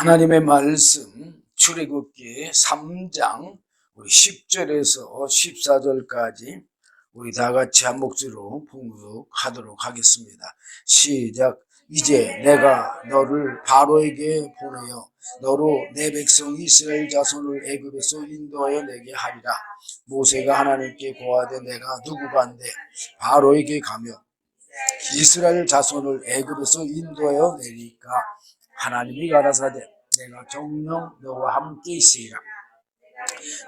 하나님의 말씀 출애굽기 3장 우리 10절에서 14절까지 우리 다 같이 한 목소리로 봉독하도록 하겠습니다. 시작. 이제 내가 너를 바로에게 보내어 너로 내 백성 이스라엘 자손을 애굽에서 인도하여 내게 하리라. 모세가 하나님께 고하되 내가 누구간데 바로에게 가며 이스라엘 자손을 애굽에서 인도하여 내리까. 하나님이 가라사대 내가 정녕 너와 함께 있으리라.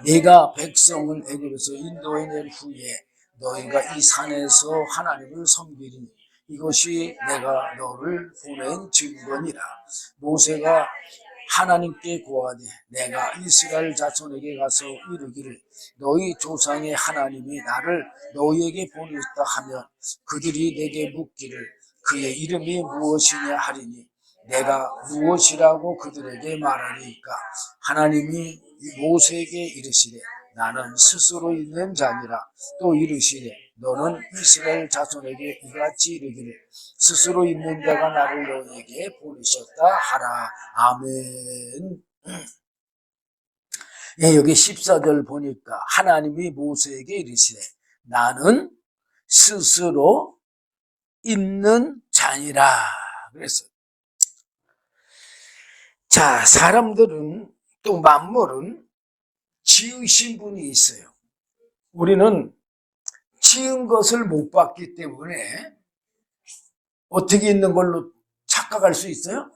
네가 백성을 애굽에서 인도해 낸 후에 너희가 이 산에서 하나님을 섬기리니 이것이 내가 너를 보낸 증거니라. 모세가 하나님께 고하되 내가 이스라엘 자손에게 가서 이르기를 너희 조상의 하나님이 나를 너희에게 보냈다 하면 그들이 내게 묻기를 그의 이름이 무엇이냐 하리니 내가 무엇이라고 그들에게 말하리까. 하나님이 모세에게 이르시되 나는 스스로 있는 자니라. 또 이르시되 너는 이스라엘 자손에게 이같이 이르기를 스스로 있는 자가 나를 너희에게 보내셨다 하라. 아멘. 예, 여기 14절 보니까 하나님이 모세에게 이르시되 나는 스스로 있는 자니라 그랬어요. 자, 사람들은 또 만물은 지으신 분이 있어요. 우리는 지은 것을 못 봤기 때문에 어떻게 있는 걸로 착각할 수 있어요?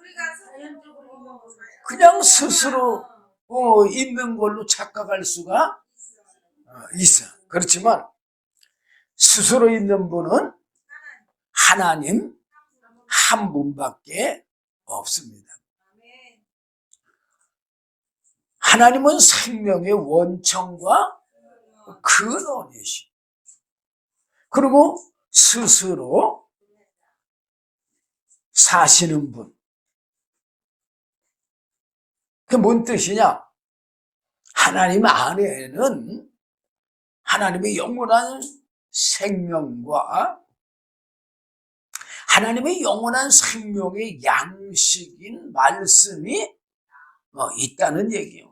그냥 스스로 있는 걸로 착각할 수가 있어요. 그렇지만 스스로 있는 분은 하나님 한 분밖에 없습니다. 하나님은 생명의 원천과 근원이시. 그리고 스스로 사시는 분. 그게 뭔 뜻이냐? 하나님 안에는 하나님의 영원한 생명과 하나님의 영원한 생명의 양식인 말씀이 있다는 얘기예요.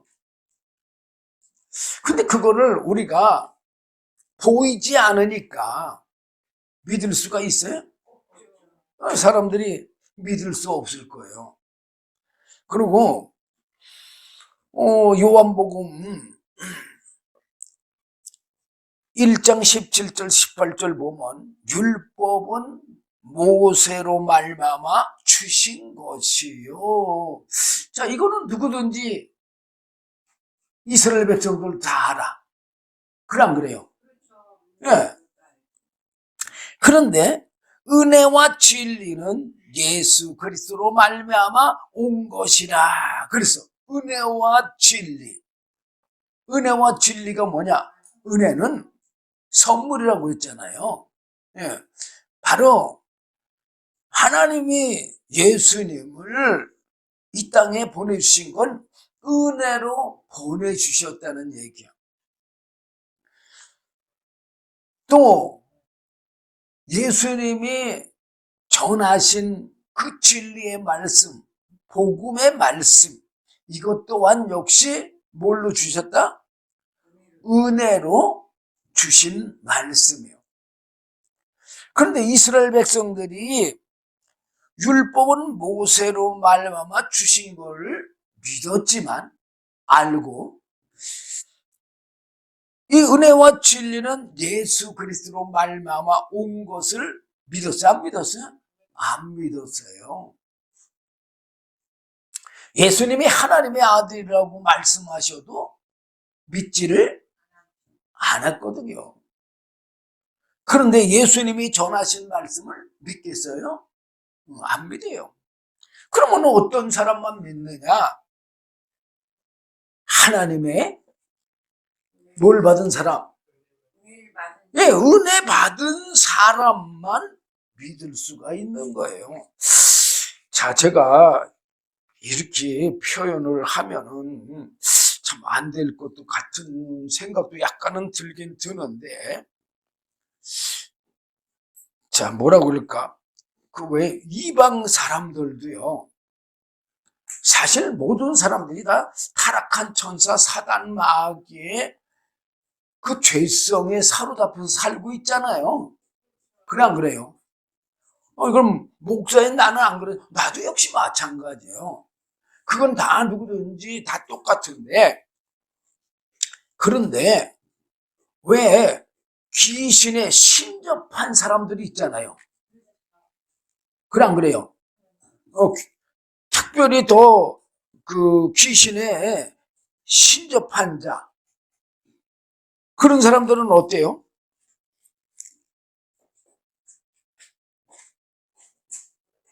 근데 그거를 우리가 보이지 않으니까 믿을 수가 있어요? 사람들이 믿을 수 없을 거예요. 그리고 요한복음 1장 17절 18절 보면 율법은 모세로 말미암아 주신 것이요. 자, 이거는 누구든지 이스라엘 백성들 다 알아. 그래 안 그래요? 예. 그런데 은혜와 진리는 예수 그리스도로 말미암아 온 것이라. 그래서 은혜와 진리. 은혜와 진리가 뭐냐? 은혜는 선물이라고 했잖아요. 예. 바로 하나님이 예수님을 이 땅에 보내주신 건 은혜로 보내주셨다는 얘기야. 또 예수님이 전하신 그 진리의 말씀, 복음의 말씀, 이것 또한 역시 뭘로 주셨다? 은혜로 주신 말씀이에요. 그런데 이스라엘 백성들이 율법은 모세로 말미암아 주신 걸 믿었지만 알고 이 은혜와 진리는 예수 그리스도로 말미암아 온 것을 믿었어요? 안 믿었어요? 안 믿었어요. 예수님이 하나님의 아들이라고 말씀하셔도 믿지를 않았거든요. 그런데 예수님이 전하신 말씀을 믿겠어요? 안 믿어요. 그러면 어떤 사람만 믿느냐? 하나님의 뭘 받은 사람? 예, 은혜 받은 사람만 믿을 수가 있는 거예요. 자, 제가 이렇게 표현을 하면은 참 안 될 것도 같은 생각도 약간은 들긴 드는데, 자, 뭐라고 그럴까? 그 왜 이방 사람들도요, 사실 모든 사람들이 다 타락한 천사 사단 마귀의 그 죄성에 사로잡혀서 살고 있잖아요. 그래 안 그래요? 그럼 목사인 나는 안 그래? 나도 역시 마찬가지예요. 그건 다 누구든지 다 똑같은데, 그런데 왜 귀신에 신접한 사람들이 있잖아요. 그래 안 그래요? 특별히 더 그 귀신에 신접한 자, 그런 사람들은 어때요?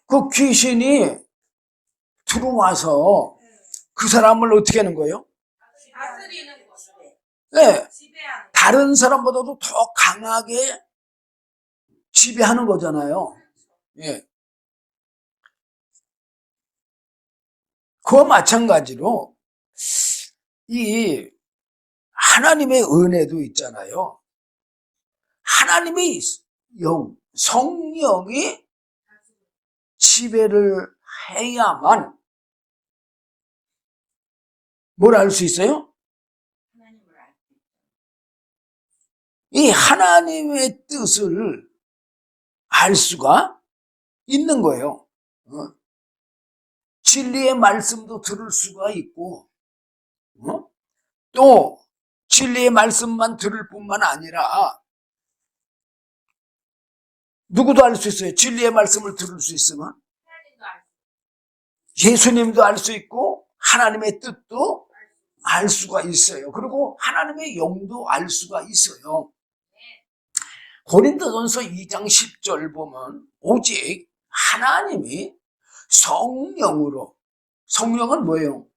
그 귀신이 들어와서 그 사람을 어떻게 하는 거예요? 다스리는 거죠. 네, 지배하는. 다른 사람보다도 더 강하게 지배하는 거잖아요. 예. 그와 마찬가지로 이 하나님의 은혜도 있잖아요. 하나님의 성령이 지배를 해야만 뭘 알 수 있어요? 하나님을 알 수 있죠. 이 하나님의 뜻을 알 수가 있는 거예요. 진리의 말씀도 들을 수가 있고, 또 진리의 말씀만 들을 뿐만 아니라 누구도 알 수 있어요. 진리의 말씀을 들을 수 있으면 하나님도 알 수 예수님도 알 수 있고 하나님의 뜻도 알 수가 있어요. 그리고 하나님의 영도 알 수가 있어요. 고린도전서 2장 10절 보면 오직 하나님이 성령으로, 성령은 뭐예요?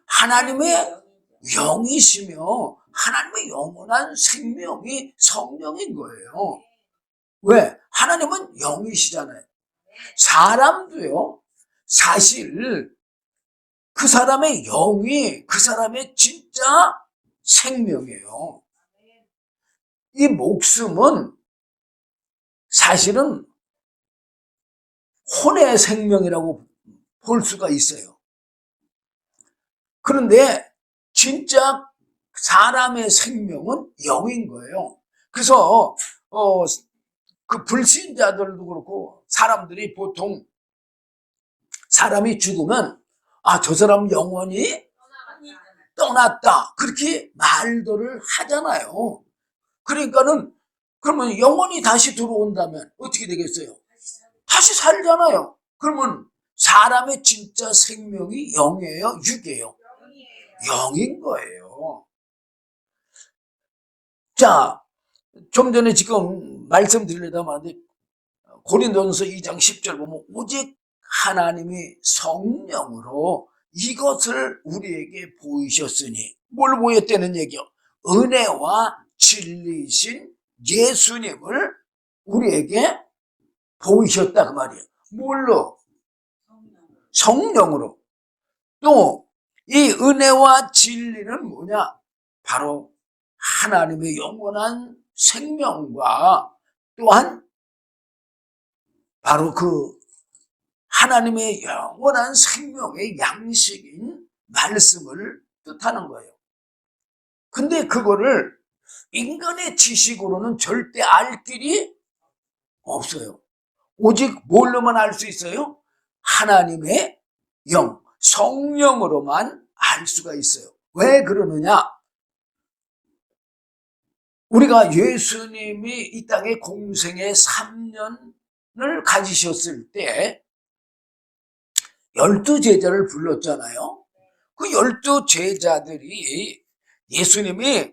하나님의 영이시며 하나님의 영원한 생명이 성령인 거예요. 왜? 하나님은 영이시잖아요. 사람도요, 사실 그 사람의 영이 그 사람의 진짜 생명이에요. 이 목숨은 사실은 혼의 생명이라고 볼 수가 있어요. 그런데 진짜 사람의 생명은 영인 거예요. 그래서 그 불신자들도 그렇고 사람들이 보통 사람이 죽으면 저 사람 영원히 떠났다 그렇게 말들을 하잖아요. 그러니까는 그러면 영원히 다시 들어온다면 어떻게 되겠어요? 다시 살잖아요. 그러면 사람의 진짜 생명이 영이에요? 육이에요? 영인 거예요. 자, 좀 전에 지금 말씀드리려다 말인데 고린도전서 2장 10절 보면 오직 하나님이 성령으로 이것을 우리에게 보이셨으니, 뭘 보였다는 얘기요? 은혜와 진리이신 예수님을 우리에게 보이셨다 그 말이에요. 뭘로? 성령으로. 또 이 은혜와 진리는 뭐냐? 바로 하나님의 영원한 생명과 또한 바로 그 하나님의 영원한 생명의 양식인 말씀을 뜻하는 거예요. 근데 그거를 인간의 지식으로는 절대 알 길이 없어요. 오직 뭘로만 알 수 있어요? 하나님의 영, 성령으로만 알 수가 있어요. 왜 그러느냐? 우리가 예수님이 이 땅에 공생애 3년을 가지셨을 때 12제자를 불렀잖아요. 그 12제자들이 예수님이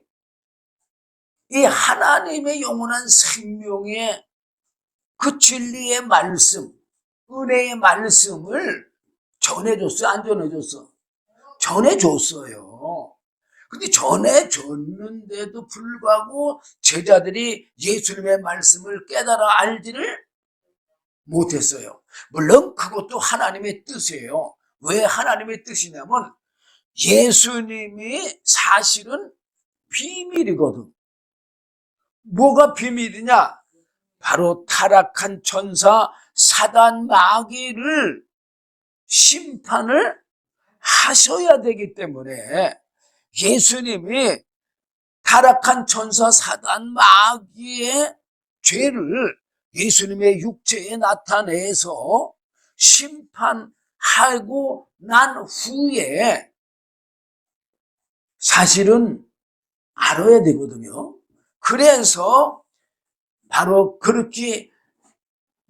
이 하나님의 영원한 생명의 그 진리의 말씀, 은혜의 말씀을 전해줬어요? 안 전해줬어? 전해줬어요. 근데 전해줬는데도 불구하고 제자들이 예수님의 말씀을 깨달아 알지를 못했어요. 물론 그것도 하나님의 뜻이에요. 왜 하나님의 뜻이냐면 예수님이 사실은 비밀이거든. 뭐가 비밀이냐? 바로 타락한 천사 사단 마귀를 심판을 하셔야 되기 때문에 예수님이 타락한 천사 사단 마귀의 죄를 예수님의 육체에 나타내서 심판하고 난 후에 사실은 알아야 되거든요. 그래서 바로 그렇게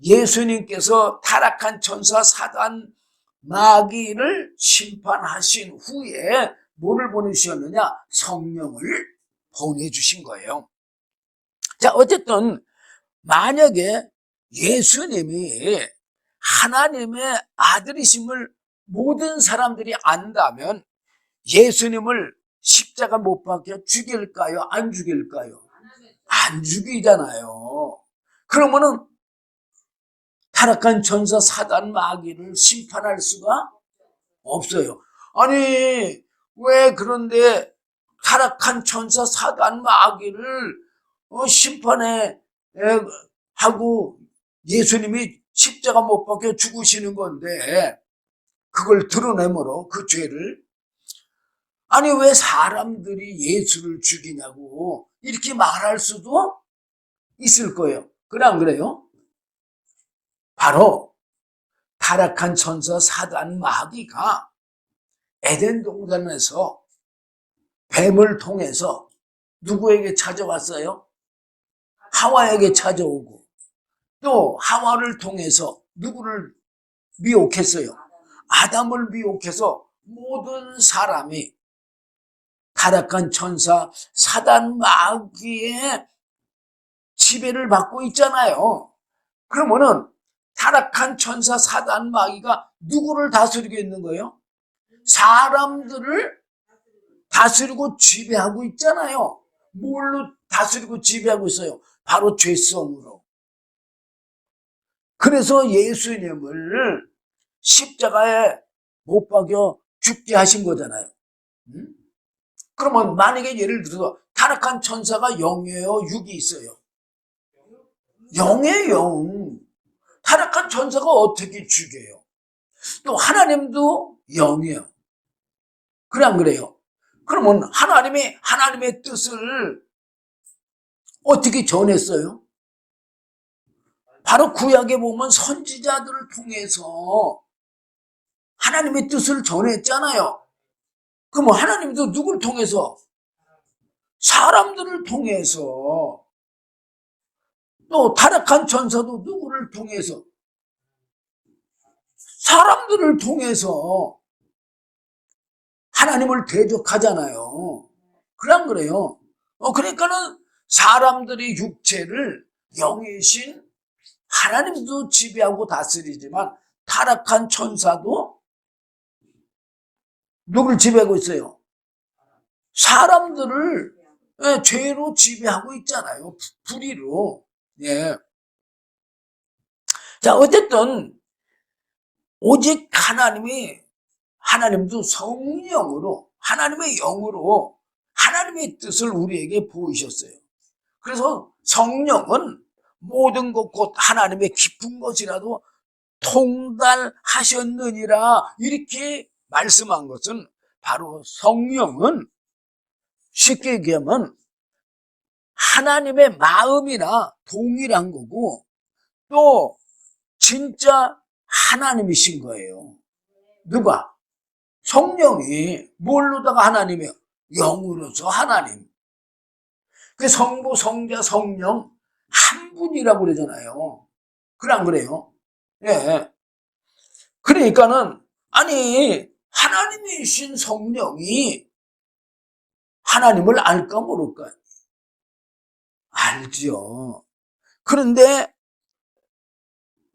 예수님께서 타락한 천사 사단 마귀를 심판하신 후에 뭐를 보내주셨느냐? 성령을 보내주신 거예요. 자, 어쨌든 만약에 예수님이 하나님의 아들이심을 모든 사람들이 안다면 예수님을 십자가 못 박혀 죽일까요? 안 죽일까요? 안 죽이잖아요. 그러면은 타락한 천사 사단 마귀를 심판할 수가 없어요. 아니, 왜 그런데 타락한 천사 사단 마귀를 심판해 하고 예수님이 십자가 못 박혀 죽으시는 건데 그걸 드러내므로 그 죄를 아니 왜 사람들이 예수를 죽이냐고 이렇게 말할 수도 있을 거예요. 그래 안 그래요? 바로 타락한 천사 사단 마귀가 에덴 동산에서 뱀을 통해서 누구에게 찾아왔어요? 하와에게 찾아오고 또 하와를 통해서 누구를 미혹했어요? 아담을 미혹해서 모든 사람이 타락한 천사 사단 마귀의 지배를 받고 있잖아요. 그러면은 타락한 천사 사단 마귀가 누구를 다스리고 있는 거예요? 사람들을 다스리고 지배하고 있잖아요. 뭘로 다스리고 지배하고 있어요? 바로 죄성으로. 그래서 예수님을 십자가에 못 박여 죽게 하신 거잖아요. 그러면 만약에 예를 들어서 타락한 천사가 영이에요? 육이 있어요? 영의 영. 타락한 천사가 어떻게 죽여요? 또 하나님도 영이에요. 그래 안 그래요? 그러면 하나님이 하나님의 뜻을 어떻게 전했어요? 바로 구약에 보면 선지자들을 통해서 하나님의 뜻을 전했잖아요. 그럼 하나님도 누굴 통해서? 사람들을 통해서. 또 타락한 천사도 누구를 통해서? 사람들을 통해서 하나님을 대적하잖아요. 그래 안 그래요? 그러니까는 사람들의 육체를 영이신 하나님도 지배하고 다스리지만 타락한 천사도 누굴 지배하고 있어요? 사람들을 죄로 지배하고 있잖아요. 불의로. 예. 자, 어쨌든 오직 하나님도 성령으로 하나님의 영으로 하나님의 뜻을 우리에게 보이셨어요. 그래서 성령은 모든 것 곧 하나님의 깊은 것이라도 통달하셨느니라 이렇게 말씀한 것은 바로 성령은 쉽게 얘기하면 하나님의 마음이나 동일한 거고 또 진짜 하나님이신 거예요. 누가? 성령이 뭘로다가 하나님이에요? 영으로서 하나님. 그 성부, 성자, 성령 한 분이라고 그러잖아요. 그래 안 그래요? 예. 그러니까는 아니 하나님이신 성령이 하나님을 알까 모를까? 알죠. 그런데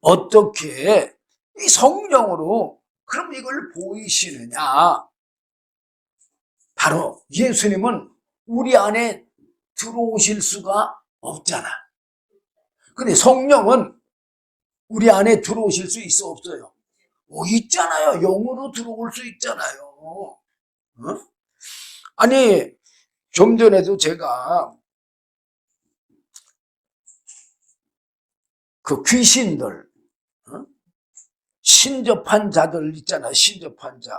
어떻게 이 성령으로 그럼 이걸 보이시느냐? 바로 예수님은 우리 안에 들어오실 수가 없잖아. 근데 성령은 우리 안에 들어오실 수 있어 없어요? 있잖아요. 영으로 들어올 수 있잖아요. 아니 좀 전에도 제가 그 귀신들 신접한 자들 있잖아요. 신접한 자.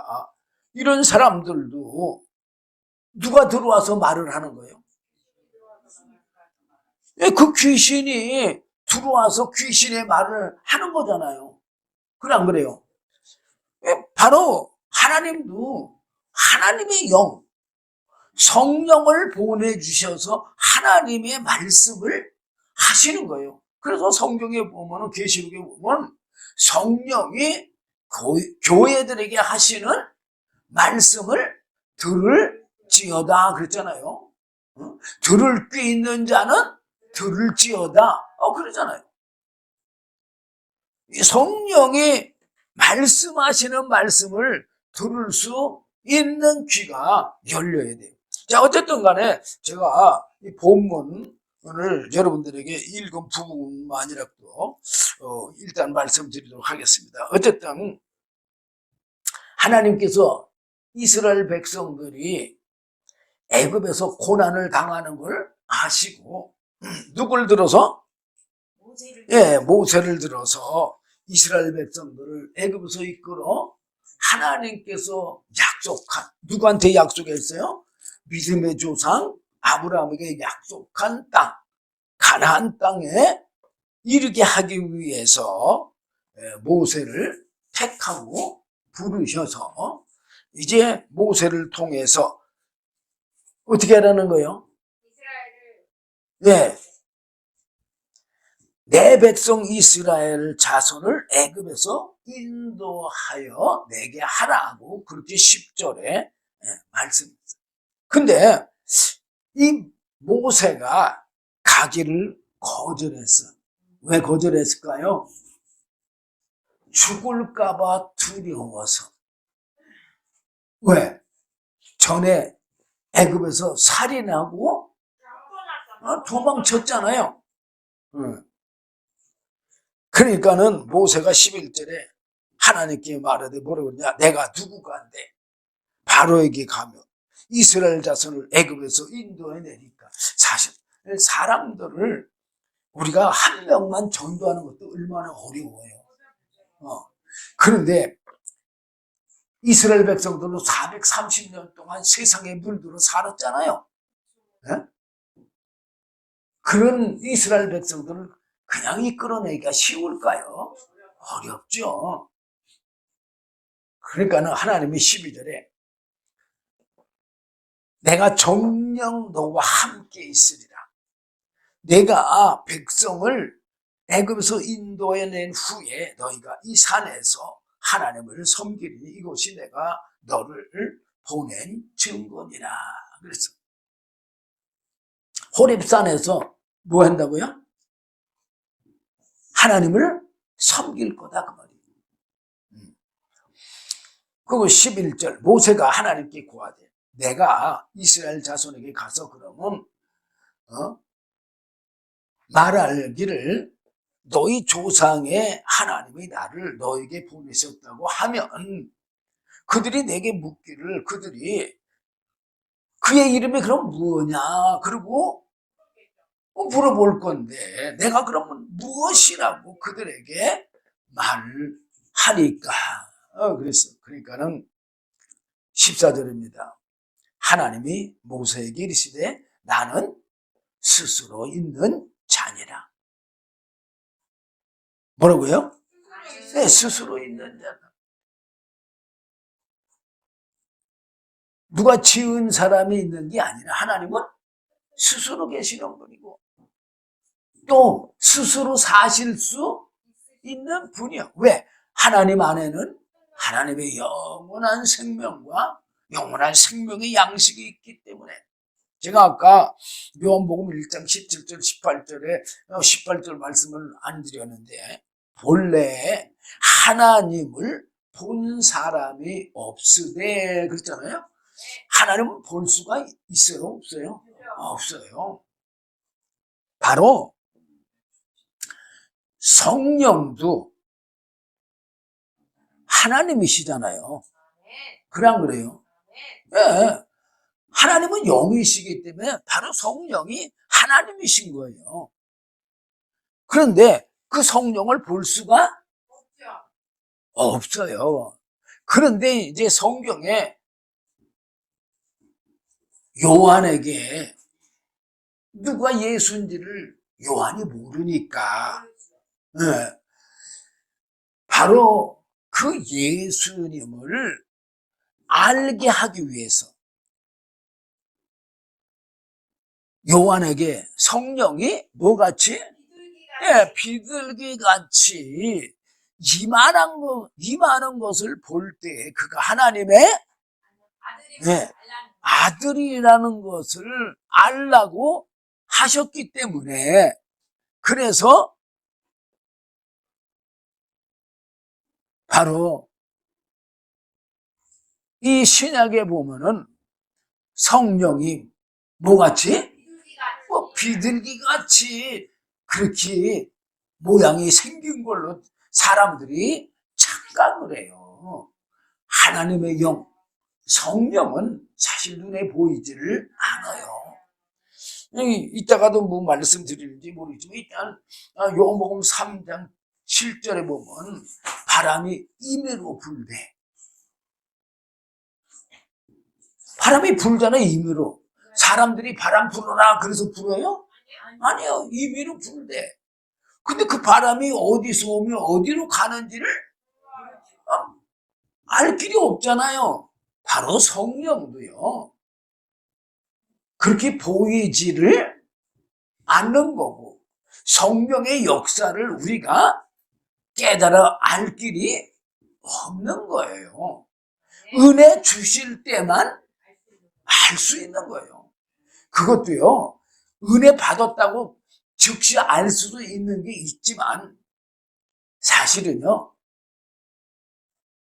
이런 사람들도 누가 들어와서 말을 하는 거예요? 예, 그 귀신이 들어와서 귀신의 말을 하는 거잖아요. 그래, 안 그래요? 예, 바로 하나님도 하나님의 영, 성령을 보내주셔서 하나님의 말씀을 하시는 거예요. 그래서 성경에 보면은, 계시록에 보면 성령이 교회들에게 하시는 말씀을 들을지어다 그랬잖아요. 들을 귀 있는 자는 들을지어다. 그러잖아요. 이 성령이 말씀하시는 말씀을 들을 수 있는 귀가 열려야 돼요. 자, 어쨌든 간에 제가 이 본문을 여러분들에게 읽은 부분만이라도 일단 말씀드리도록 하겠습니다. 어쨌든 하나님께서 이스라엘 백성들이 애굽에서 고난을 당하는 걸 아시고 누굴 들어서? 모세를 들어서 이스라엘 백성들을 애굽에서 이끌어 하나님께서 약속한, 누구한테 약속했어요? 믿음의 조상 아브라함에게 약속한 땅, 가나안 땅에 이르게 하기 위해서 모세를 택하고 부르셔서 이제 모세를 통해서 어떻게 하라는 거예요? 네. 내 백성 이스라엘 자손을 애굽에서 인도하여 내게 하라고 그렇게 10절에 말씀했어요. 근데 이 모세가 가기를 거절했어. 왜 거절했을까요? 죽을까봐 두려워서. 왜? 전에 애굽에서 살인하고 도망쳤잖아요. 그러니까는 모세가 11절에 하나님께 말하되 뭐라고 그러냐? 내가 누구간데 바로에게 가며 이스라엘 자손을 애굽에서 인도해 내니까. 사실 사람들을 우리가 한 명만 전도하는 것도 얼마나 어려워요. 그런데 이스라엘 백성들도 430년 동안 세상에 물들어 살았잖아요. 네? 그런 이스라엘 백성들을 그냥 이끌어내기가 쉬울까요? 어렵죠. 그러니까는 하나님이 12절에 내가 정녕 너와 함께 있으리라. 내가 백성을 애굽에서 인도해낸 후에 너희가 이 산에서 하나님을 섬기리니 이곳이 내가 너를 보낸 증거니라. 그래서 호렙산에서 뭐 한다고요? 하나님을 섬길 거다 그 말이에요. 그리고 11절 모세가 하나님께 구하되 내가 이스라엘 자손에게 가서 그러면 말하기를 너희 조상의 하나님이 나를 너에게 보내셨다고 하면 그들이 내게 묻기를 그들이 그의 이름이 그럼 뭐냐 그리고 물어볼 건데 내가 그러면 무엇이라고 그들에게 말을 하니까 그랬어. 그러니까는 14절입니다. 하나님이 모세에게 이르시되 나는 스스로 있는 자니라. 뭐라고요? 네, 스스로 있는 자다. 누가 지은 사람이 있는 게 아니라 하나님은 스스로 계시는 분이고 또 스스로 사실 수 있는 분이요. 왜? 하나님 안에는 하나님의 영원한 생명과 영원한 생명의 양식이 있기 때문에 제가 아까 요한복음 1장 17절 18절 말씀을 안 드렸는데 본래 하나님을 본 사람이 없으되 그랬잖아요. 하나님은 볼 수가 있어요? 없어요? 없어요. 바로 성령도 하나님이시잖아요. 그래 안 그래요? 네. 하나님은 영이시기 때문에 바로 성령이 하나님이신 거예요. 그런데 그 성령을 볼 수가 없어요. 그런데 이제 성경에 요한에게 누가 예수인지를 요한이 모르니까 예, 바로 그 예수님을 알게 하기 위해서 요한에게 성령이 뭐같이? 예, 비둘기같이 이만한 것을 볼 때 그가 하나님의 예, 아들이라는 것을 알라고 하셨기 때문에 그래서 바로 이 신약에 보면은 성령이 뭐같이? 비둘기같이 그렇게 모양이 생긴 걸로 사람들이 착각을 해요. 하나님의 영, 성령은 사실 눈에 보이지를 않아요. 이따가도 뭐 말씀드리는지 모르겠지만 일단 요한복음 3장 7절에 보면 바람이 임의로 불대. 바람이 불잖아요, 임의로. 사람들이 바람 불어라 그래서 불어요? 아니요, 임의로 불대. 근데 그 바람이 어디서 오며 어디로 가는지를 알 길이 없잖아요. 바로 성령도요. 그렇게 보이지를 않는 거고 성령의 역사를 우리가 깨달아 알 길이 없는 거예요. 은혜 주실 때만 알 수 있는 거예요. 그것도요, 은혜 받았다고 즉시 알 수도 있는 게 있지만 사실은요,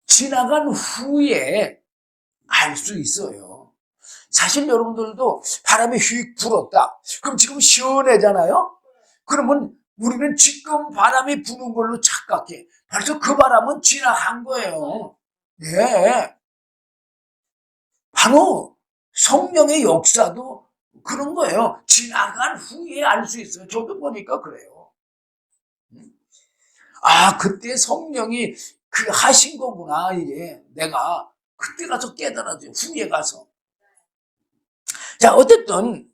지나간 후에 알 수 있어요. 사실 여러분들도 바람이 휙 불었다. 그럼 지금 시원하잖아요? 그러면 우리는 지금 바람이 부는 걸로 착각해. 벌써 그 바람은 지나간 거예요. 예. 바로 성령의 역사도 그런 거예요. 지나간 후에 알 수 있어요. 저도 보니까 그래요. 아, 그때 성령이 그 하신 거구나, 이게. 내가 그때 가서 깨달아져. 후에 가서. 자, 어쨌든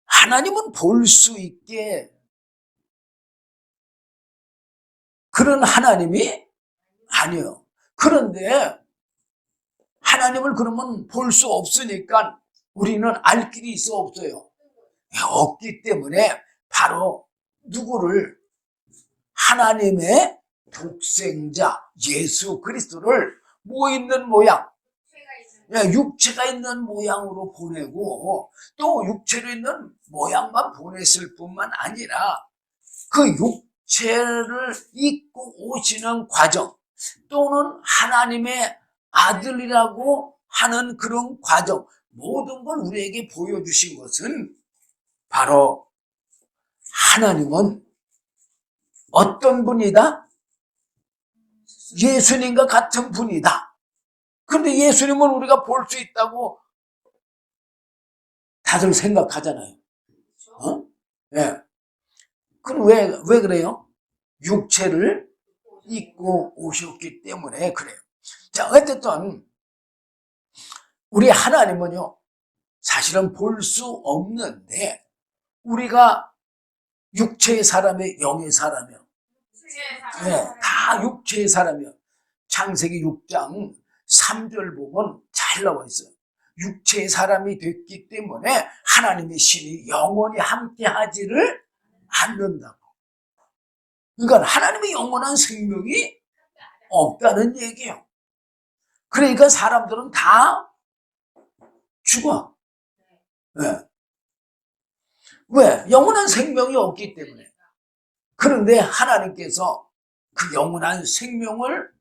하나님은 볼 수 있게 그런 하나님이 아니에요. 그런데 하나님을 그러면 볼 수 없으니까 우리는 알 길이 있어 없어요? 없기 때문에 바로 누구를 하나님의 독생자 예수 그리스도를 뭐 있는 모양, 육체가 있는 모양으로 보내고 또 육체로 있는 모양만 보냈을 뿐만 아니라 그 육체를 입고 오시는 과정 또는 하나님의 아들이라고 하는 그런 과정 모든 걸 우리에게 보여주신 것은 바로 하나님은 어떤 분이다? 예수님과 같은 분이다. 그런데 예수님은 우리가 볼 수 있다고 다들 생각하잖아요. 어? 예. 그럼 왜 그래요? 육체를 입고 오셨기 때문에 그래요. 자, 어쨌든 우리 하나님은요, 사실은 볼 수 없는데 우리가 육체의 사람이요, 영의 사람이요. 네, 다 육체의 사람이요. 창세기 6장 3절 보면 잘 나와 있어요. 육체의 사람이 됐기 때문에 하나님의 신이 영원히 함께 하지를 않는다고. 그러니까 하나님의 영원한 생명이 없다는 얘기예요. 그러니까 사람들은 다 죽어. 네. 왜? 영원한 생명이 없기 때문에. 그런데 하나님께서 그 영원한 생명을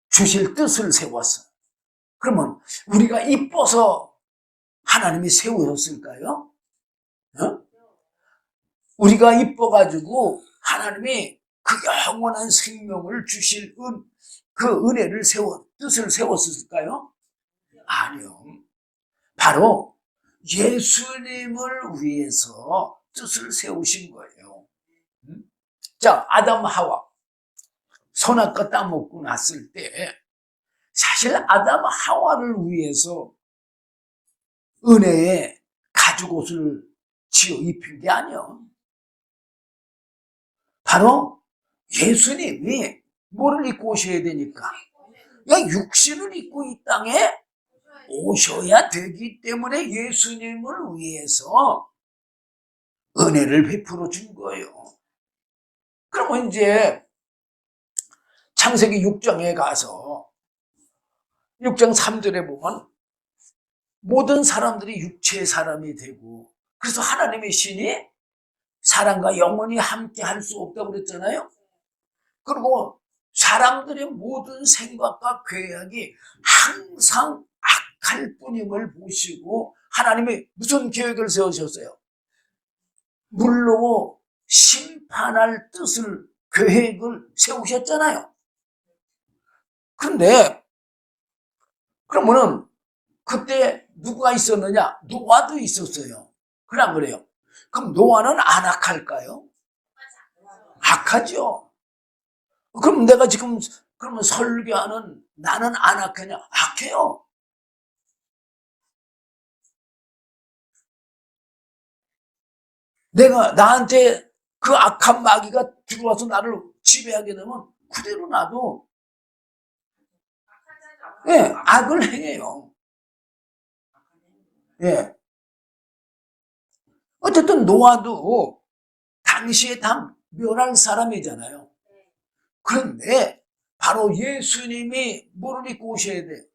주실 뜻을 세웠어. 그러면 우리가 이뻐서 하나님이 세우셨을까요? 어? 우리가 이뻐가지고 하나님이 그 영원한 생명을 주실 그 은혜를 뜻을 세웠을까요? 아니요. 바로 예수님을 위해서 뜻을 세우신 거예요. 자, 아담 하와 선악과 따먹고 났을 때 사실 사실 아담 하와를 위해서 은혜의 가죽옷을 지어 입힌 게 아니요. 바로 예수님이 뭐를 입고 오셔야 되니까? 육신을 입고 이 땅에 오셔야 되기 때문에 예수님을 위해서 은혜를 베풀어 준 거예요. 그러면 이제 창세기 6장에 가서 6장 3절에 보면 모든 사람들이 육체의 사람이 되고, 그래서 하나님의 신이 사람과 영원히 함께 할 수 없다고 그랬잖아요. 그리고 사람들의 모든 생각과 계획이 항상 악할 뿐임을 보시고 하나님이 무슨 계획을 세우셨어요? 물로 심판할 뜻을, 계획을 세우셨잖아요. 그런데 그러면은 그때 누가 있었느냐? 노아도 있었어요. 그래 안 그래요? 그럼 노아는 안 악할까요? 악하죠. 그럼 내가 지금 그러면 설교하는 나는 안 악하냐? 악해요. 내가 나한테 그 악한 마귀가 들어와서 나를 지배하게 되면 그대로 나도 악을 행해요. 예. 어쨌든 노아도 당시에 다 멸할 사람이잖아요. 그런데 바로 예수님이 뭐를 입고 오셔야 돼?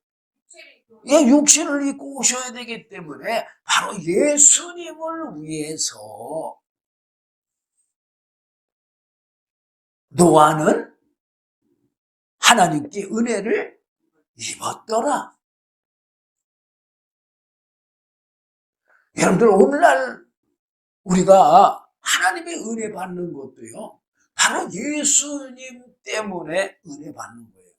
육신을 입고 오셔야 되기 때문에 바로 예수님을 위해서 노아는 하나님께 은혜를 입었더라. 여러분들 오늘날 우리가 하나님의 은혜 받는 것도요, 바로 예수님 때문에 은혜 받는 거예요.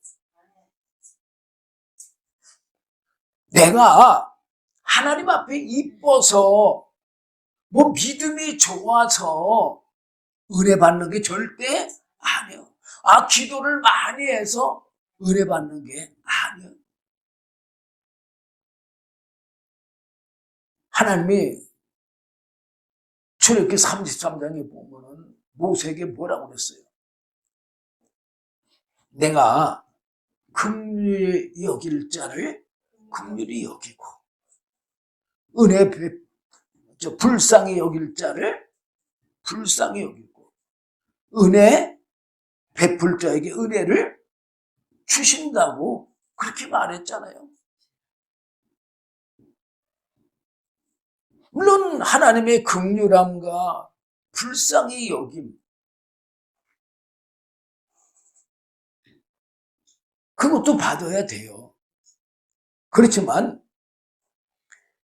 내가 하나님 앞에 이뻐서 뭐 믿음이 좋아서 은혜 받는 게 절대 아니에요. 기도를 많이 해서 은혜 받는 게 아니에요. 하나님이 출애굽기 33장에 보면은 모세에게 뭐라고 그랬어요? 내가 긍휼히 여길 자를 긍휼히 여기고 은혜 불쌍히 여길 자를 불쌍히 여기고 은혜 베풀 자에게 은혜를 주신다고 그렇게 말했잖아요. 물론 하나님의 긍휼함과 불쌍히 여김, 그것도 받아야 돼요. 그렇지만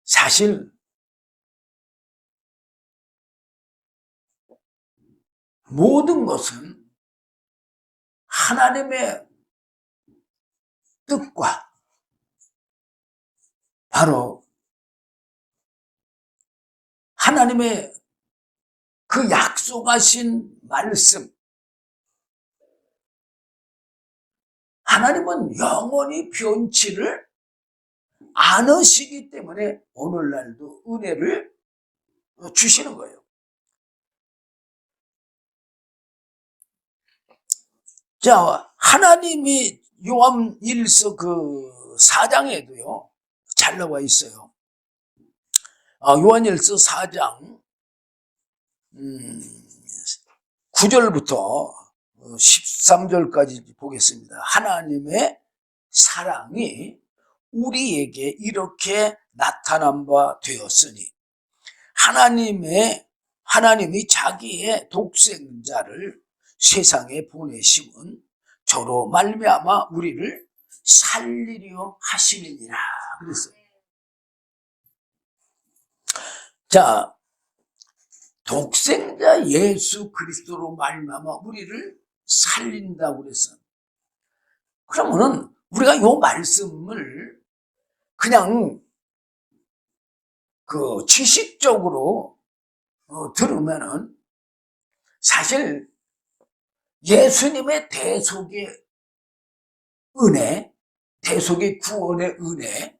사실 모든 것은 하나님의 뜻과 바로 하나님의 그 약속하신 말씀, 하나님은 영원히 변치를 않으시기 때문에 오늘날도 은혜를 주시는 거예요. 자, 하나님이 요한 1서 그 4장에도요 잘 나와 있어요. 요한 1서 4장 9절부터 13절까지 보겠습니다. 하나님의 사랑이 우리에게 이렇게 나타난 바 되었으니 하나님이 자기의 독생자를 세상에 보내심은 저로 말미암아 우리를 살리려 하심이니라 그랬어요. 자, 독생자 예수 그리스도로 말미암아 우리를 살린다고 그랬어요. 그러면은 우리가 이 말씀을 그냥 그 지식적으로 들으면은 사실 예수님의 대속의 은혜, 대속의 구원의 은혜.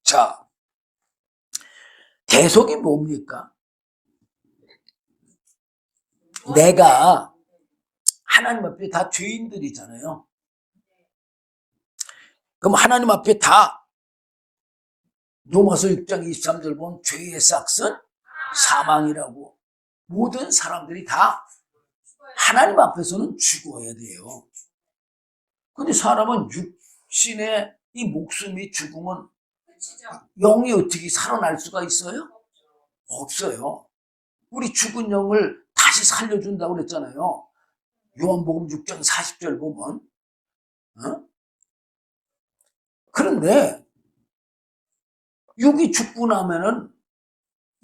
자, 대속이 뭡니까? 내가 하나님 앞에 다 죄인들이잖아요. 그럼 하나님 앞에 다 로마서 6장 23절 보면 죄의 삭은 사망이라고. 모든 사람들이 다 하나님 앞에서는 죽어야 돼요. 근데 사람은 육신의 이 목숨이 죽으면 끝이죠. 영이 어떻게 살아날 수가 있어요? 없어요. 우리 죽은 영을 다시 살려준다고 그랬잖아요. 요한복음 6장 40절 보면. 그런데 육이 죽고 나면은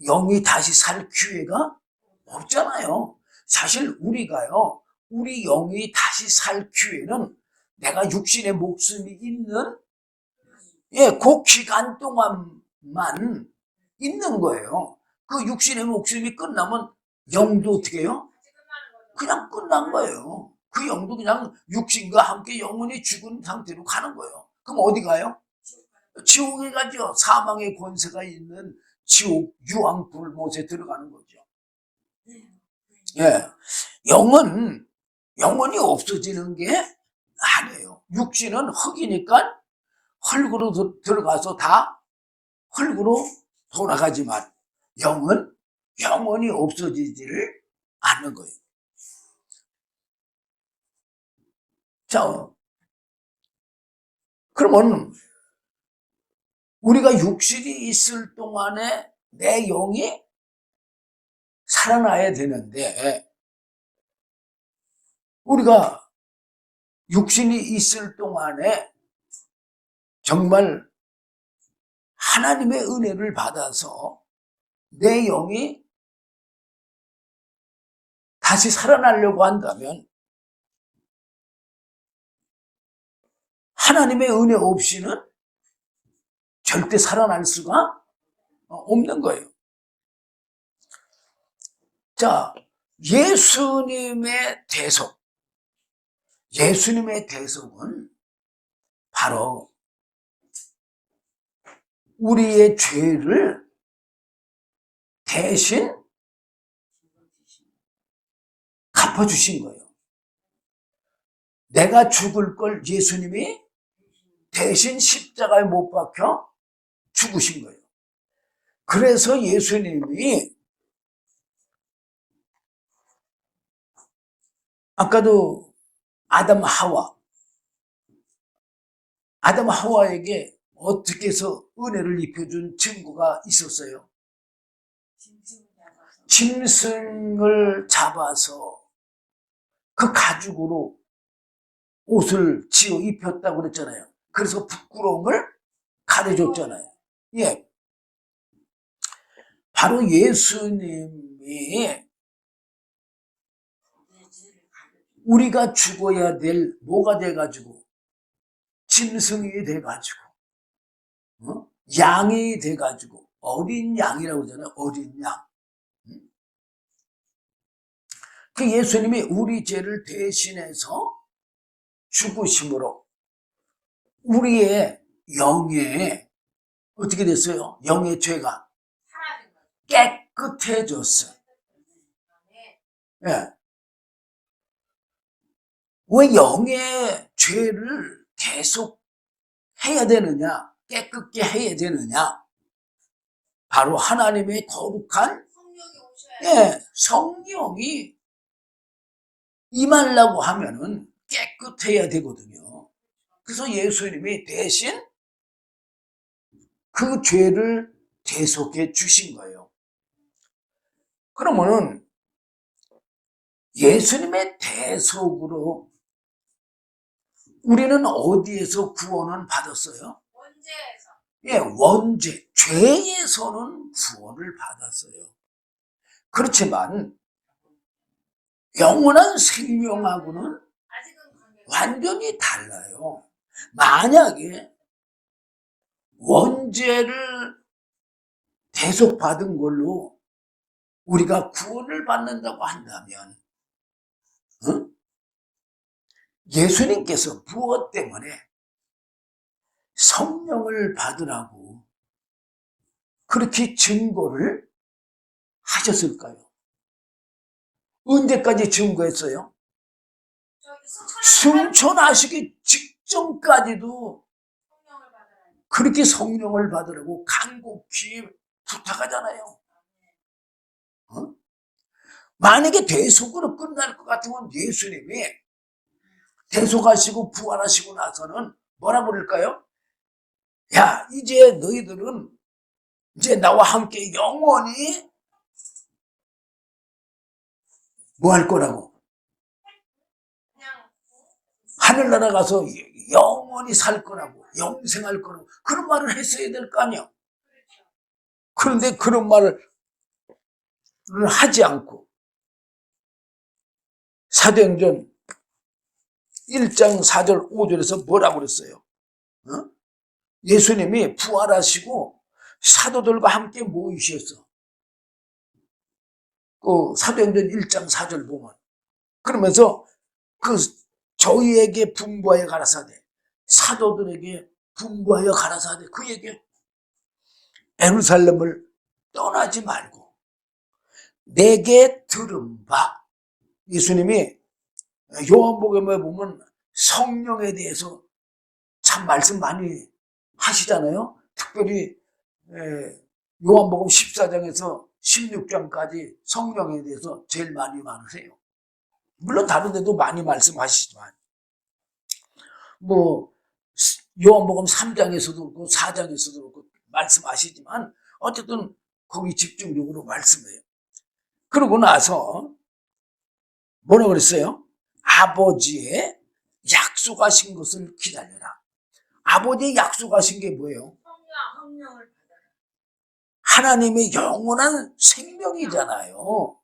영이 다시 살 기회가 없잖아요. 사실 우리가요, 우리 영이 다시 살 기회는 내가 육신의 목숨이 있는 그 기간 동안만 있는 거예요. 그 육신의 목숨이 끝나면 영도 어떻게 해요? 그냥 끝난 거예요. 그 영도 그냥 육신과 함께 영원히 죽은 상태로 가는 거예요. 그럼 어디 가요? 지옥에 가죠. 사망의 권세가 있는 지옥 유황 불못에 들어가는 거죠. 예, 영은 영원히 없어지는 게 아니에요. 육신은 흙이니까 흙으로 들어가서 다 흙으로 돌아가지만 영은 영원히 없어지지를 않는 거예요. 자, 그러면 우리가 육신이 있을 동안에 내 영이 살아나야 되는데, 우리가 육신이 있을 동안에 정말 하나님의 은혜를 받아서 내 영이 다시 살아나려고 한다면 하나님의 은혜 없이는 절대 살아날 수가 없는 거예요. 자, 예수님의 대속. 예수님의 대속은 바로 우리의 죄를 대신 갚아주신 거예요. 내가 죽을 걸 예수님이 대신 십자가에 못 박혀 죽으신 거예요. 그래서 예수님이 아까도 아담 하와에게 어떻게 해서 은혜를 입혀준 증거가 있었어요. 짐승을 잡아서 그 가죽으로 옷을 지어 입혔다고 그랬잖아요. 그래서 부끄러움을 가려줬잖아요. 예. 바로 예수님이 우리가 죽어야 될 뭐가 돼가지고 짐승이 돼가지고 양이 돼가지고 어린 양이라고 그러잖아요. 어린 양. 그 예수님이 우리 죄를 대신해서 죽으심으로 우리의 영에 어떻게 됐어요? 영의 죄가 깨끗해졌어요. 예. 왜 영의 죄를 계속 해야 되느냐? 깨끗게 해야 되느냐? 바로 하나님의 거룩한 성령이 임하려고 하면은 깨끗해야 되거든요. 그래서 예수님이 대신 그 죄를 대속해 주신 거예요. 그러면은 예수님의 대속으로 우리는 어디에서 구원을 받았어요? 원죄에서. 예, 원죄, 죄에서는 구원을 받았어요. 그렇지만 영원한 생명하고는 완전히 달라요. 만약에 원죄를 대속받은 걸로 우리가 구원을 받는다고 한다면 예수님께서 무엇 때문에 성령을 받으라고 그렇게 증거를 하셨을까요? 언제까지 증거했어요? 승천하시기 직전까지도 성령을 받으라니. 그렇게 성령을 받으라고 간곡히 부탁하잖아요. 어? 만약에 대속으로 끝날 것 같으면 예수님이 대속하시고 부활하시고 나서는 뭐라 그럴까요? 야, 이제 너희들은 이제 나와 함께 영원히 뭐 할 거라고? 그냥 하늘나라 가서 영원히 살 거라고, 영생할 거라고 그런 말을 했어야 될 거 아니야. 그렇죠. 그런데 그런 말을 하지 않고 사도행전 1장 4절 5절에서 뭐라고 그랬어요? 어? 예수님이 부활하시고 사도들과 함께 모이셨어. 그 사도행전 1장 4절 보면 그러면서 그 저희에게 분부하여 가라사대 사도들에게 분부하여 가라사대 그에게 예루살렘을 떠나지 말고 내게 들은 바 예수님이 요한복음에 보면 성령에 대해서 참 말씀 많이 하시잖아요. 특별히 요한복음 14장에서 16장까지 성령에 대해서 제일 많이 말하세요. 물론 다른 데도 많이 말씀하시지만 뭐 요한복음 3장에서도 그렇고 4장에서도 그렇고 말씀하시지만 어쨌든 거기 집중적으로 말씀해요. 그러고 나서 뭐라고 그랬어요? 아버지의 약속하신 것을 기다려라. 아버지의 약속하신 게 뭐예요? 성령을 받으라. 하나님의 영원한 생명이잖아요.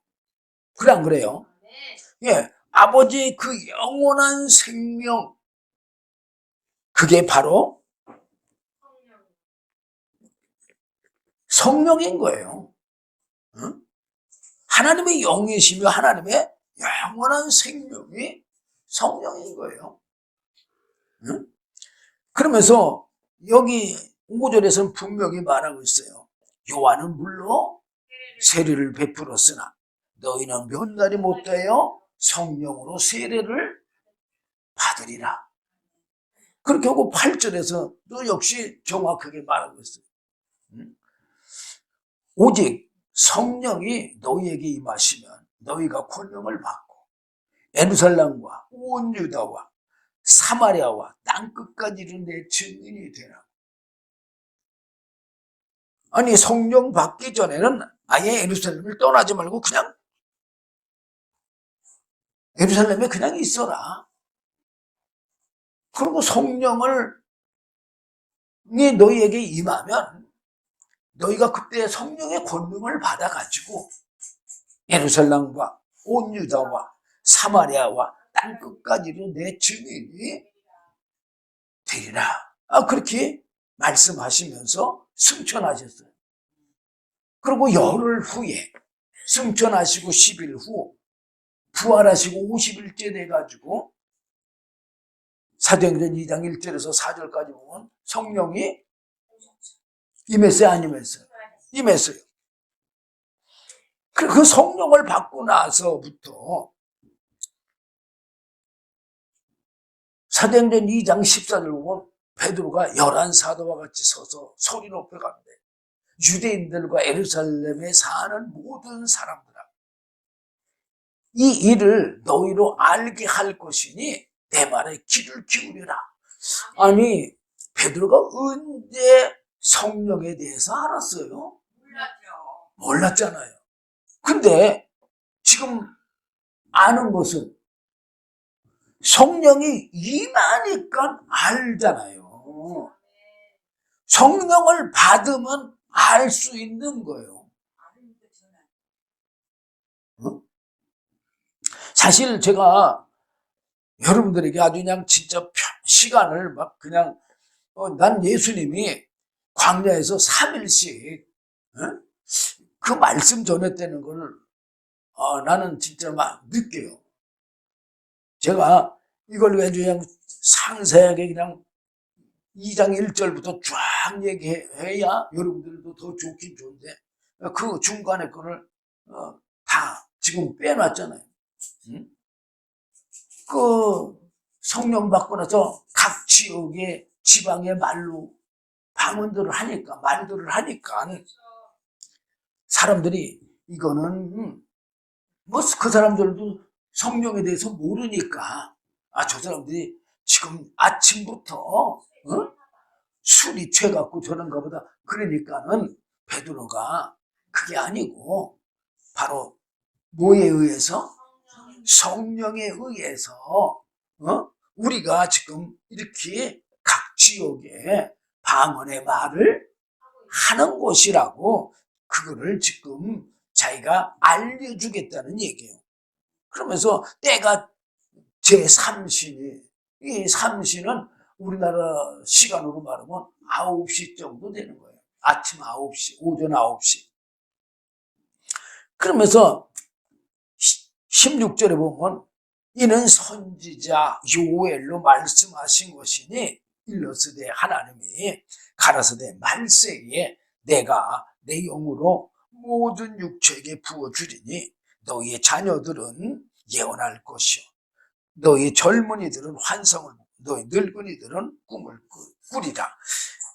그래 안 그래요? 네. 예, 아버지의 그 영원한 생명 그게 바로 성령. 성령인 거예요. 응? 하나님의 영이시며 하나님의 영원한 생명이 성령인 거예요. 응? 그러면서 여기 5절에서는 분명히 말하고 있어요. 요한은 물로 세례를 베풀었으나 너희는 몇 날이 못되어 성령으로 세례를 받으리라. 그렇게 하고 8절에서 또 역시 정확하게 말하고 있어요. 오직 성령이 너희에게 임하시면 너희가 권능을 받고 예루살렘과 온 유다와 사마리아와 땅끝까지 이르는 내 증인이 되라. 아니 성령 받기 전에는 아예 예루살렘을 떠나지 말고 그냥 예루살렘에 그냥 있어라. 그리고 성령을 너희에게 임하면 너희가 그때 성령의 권능을 받아가지고 예루살렘과 온 유다와 사마리아와 땅끝까지는 내 증인이 되리라. 그렇게 말씀하시면서 승천하셨어요. 그리고 열흘 후에 승천하시고 10일 후 부활하시고 50일째 돼가지고 사도행전 2장 1절에서 4절까지 보면 성령이 임했어요, 안 임했어요? 임했어요. 그 성령을 받고 나서부터 사도행전 2장 14절 보면 베드로가 11사도와 같이 서서 소리 높여 가는데 유대인들과 예루살렘에 사는 모든 사람들아 이 일을 너희로 알게 할 것이니 내 말에 귀를 기울여라. 아니 베드로가 언제 성령에 대해서 알았어요? 몰랐죠. 몰랐잖아요. 근데 지금 아는 것은 성령이 임하니까 알잖아요. 성령을 받으면 알 수 있는 거예요. 어? 사실 제가 여러분들에게 아주 그냥 진짜 시간을 막 그냥 난 예수님이 광야에서 3일씩 그 말씀 전했다는 걸 나는 진짜 막 느껴요. 제가 이걸 그냥 상세하게 그냥 2장 1절부터 쫙 얘기해야 여러분들도 더 좋긴 좋은데 그 중간에 거를 다 지금 빼놨잖아요. 응? 그 성령 받고 나서 각 지역의 지방의 말로 방언들을 하니까 말들을 하니까 사람들이 이거는 뭐 그 사람들도 성령에 대해서 모르니까 저 사람들이 지금 아침부터 술이 취해갖고 저런가 보다. 그러니까는 베드로가 그게 아니고 바로 뭐에 의해서? 성령에 의해서 우리가 지금 이렇게 각 지역에 방언의 말을 하는 곳이라고 그거를 지금 자기가 알려주겠다는 얘기예요. 그러면서 때가 제3신이 이 3신은 우리나라 시간으로 말하면 9시 정도 되는 거예요. 아침 9시, 오전 9시. 그러면서 16절에 보면 이는 선지자 요엘로 말씀하신 것이니 일러스되 하나님이 가라사대 말세에 내가 내 영으로 모든 육체에게 부어주리니 너희의 자녀들은 예언할 것이요 너희 젊은이들은 환상을 보고 너희 늙은이들은 꿈을 꾸리라.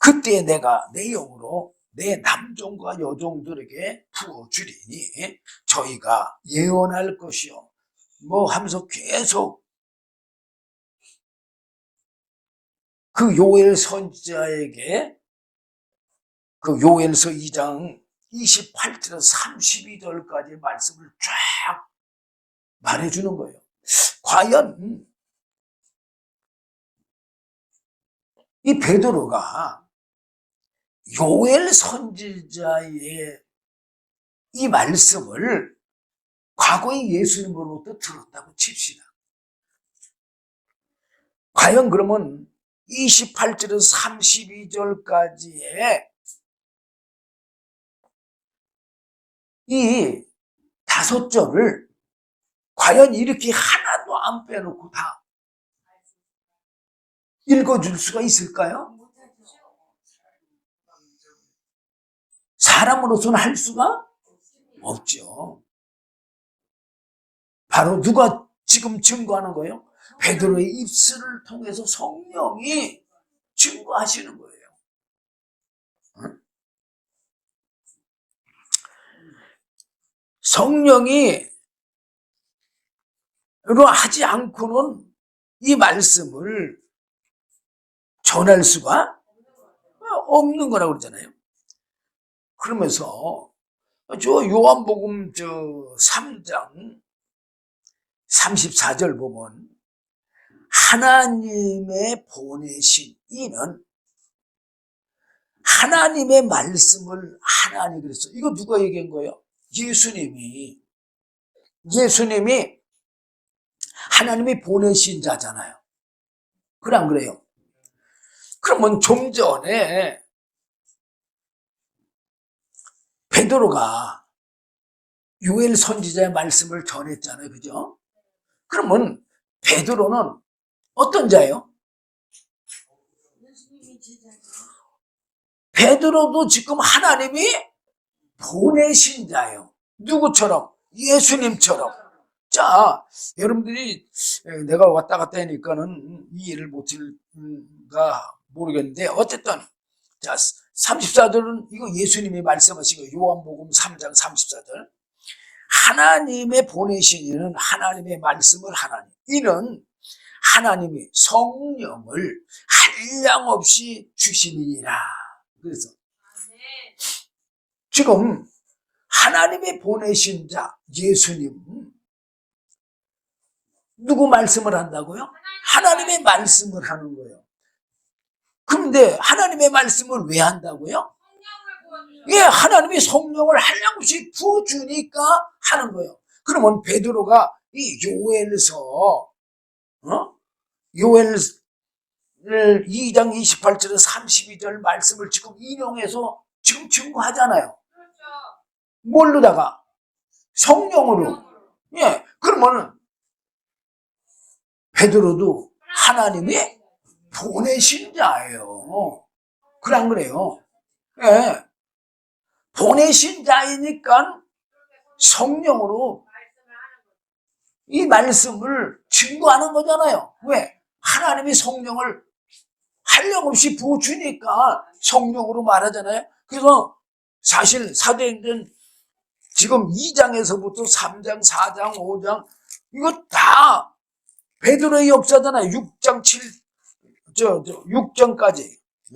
그때 내가 내 영으로 내 남종과 여종들에게 부어주리니 저희가 예언할 것이요 뭐 하면서 계속 그 요엘 선지자에게 그 요엘서 2장 28절에서 32절까지 말씀을 쫙 말해주는 거예요. 과연 이 베드로가 요엘 선지자의 이 말씀을 과거에 예수님으로부터 들었다고 칩시다. 과연 그러면 28절에서 32절까지의 이 5절을 과연 이렇게 하나도 안 빼놓고 다 읽어줄 수가 있을까요? 사람으로서는 할 수가 없죠. 바로 누가 지금 증거하는 거예요? 베드로의 입술을 통해서 성령이 증거하시는 거예요. 성령이 하지 않고는 이 말씀을 전할 수가 없는 거라고 그러잖아요. 그러면서 저 요한복음 3장 34절 보면 하나님의 보내신 이는 하나님의 말씀을 하나님 그랬어. 이거 누가 얘기한 거예요? 예수님이 하나님이 보내신 자잖아요. 그래 안 그래요? 그러면 좀 전에 베드로가 요엘 선지자의 말씀을 전했잖아요. 그죠? 그러면 베드로는 어떤 자예요? 베드로도 지금 하나님이 보내신 자예요. 누구처럼? 예수님처럼. 자, 여러분들이 내가 왔다 갔다 하니까는 이해를 못할까 모르겠는데 어쨌든 자 34절은 이거 예수님이 말씀하신 거 요한복음 3장 34절 하나님의 보내신 이는 하나님의 말씀을 하나님 이는 하나님이 성령을 한량없이 주시니라. 그래서 지금 하나님이 보내신 자 예수님 누구 말씀을 한다고요? 하나님의 말씀을 하는 거예요. 그런데 하나님의 말씀을 왜 한다고요? 예, 하나님이 성령을 한량없이 부어주니까 하는 거예요. 그러면 베드로가 이 요엘서 요엘 2장 28절에서 32절 말씀을 지금 인용해서 지금 증거하잖아요. 뭘로다가? 성령으로. 예, 그러면은 베드로도 하나님이 보내신 자예요. 그래 안 그래요? 예. 보내신 자이니까 성령으로 이 말씀을 증거하는 거잖아요. 왜? 하나님이 성령을 한량없이 부어주니까 성령으로 말하잖아요. 그래서 사실 사도행전 지금 2장에서부터 3장, 4장, 5장 이거 다 베드로의 역사잖아요. 6장 6장까지.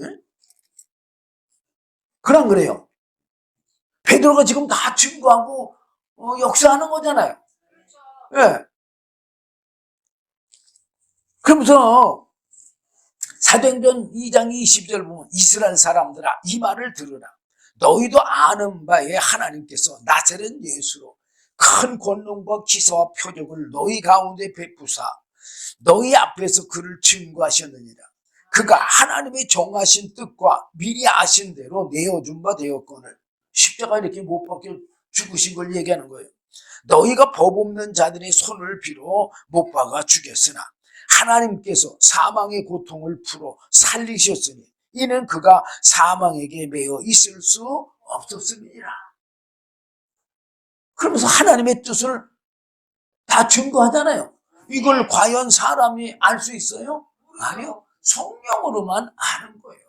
예? 그럼 그래요. 베드로가 지금 다 증거하고 역사하는 거잖아요. 예. 그러면서 사도행전 2장 20절 보면 이스라엘 사람들아 이 말을 들으라. 너희도 아는 바에 하나님께서 나사렛 예수로 큰 권능과 기사와 표적을 너희 가운데 베푸사 너희 앞에서 그를 증거하셨느니라. 그가 하나님의 정하신 뜻과 미리 아신 대로 내어준 바 되었거늘. 십자가 이렇게 못 박혀 죽으신 걸 얘기하는 거예요. 너희가 법 없는 자들의 손을 빌어 못 박아 죽였으나 하나님께서 사망의 고통을 풀어 살리셨으니 이는 그가 사망에게 매여 있을 수 없었음이니라. 그러면서 하나님의 뜻을 다 증거하잖아요. 이걸 과연 사람이 알 수 있어요? 아니요. 성령으로만 아는 거예요.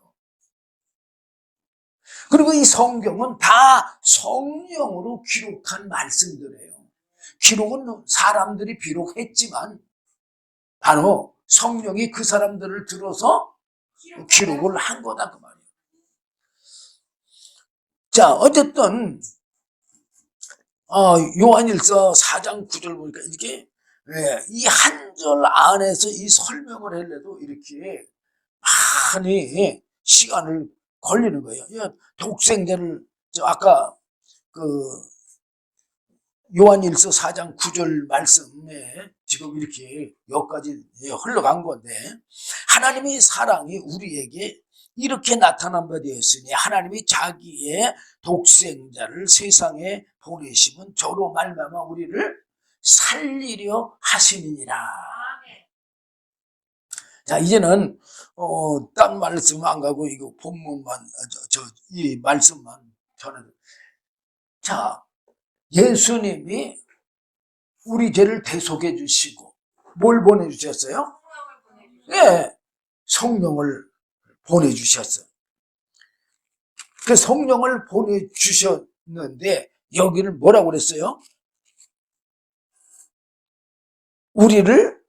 그리고 이 성경은 다 성령으로 기록한 말씀들이에요. 기록은 사람들이 비록 했지만 바로 성령이 그 사람들을 들어서 기록을 한 거다 그 말이에요. 자, 어쨌든 요한일서 4장 9절 보니까 이게 이 한 절 안에서 이 설명을 하려도 이렇게 많이 시간을 걸리는 거예요. 독생자를 아까 그 요한일서 4장 9절 말씀에 지금 이렇게 여기까지 흘러간 건데 하나님의 사랑이 우리에게 이렇게 나타난 바 되었으니 하나님이 자기의 독생자를 세상에 보내시면 저로 말미암아 우리를 살리려 하시니라. 자, 이제는 딴 말씀 안 가고 이거 본문만 이 말씀만 전해. 자, 예수님이 우리 죄를 대속해 주시고 뭘 보내주셨어요? 예, 성령을 보내주셨어요. 그 성령을 보내주셨는데 여기를 뭐라고 그랬어요? 우리를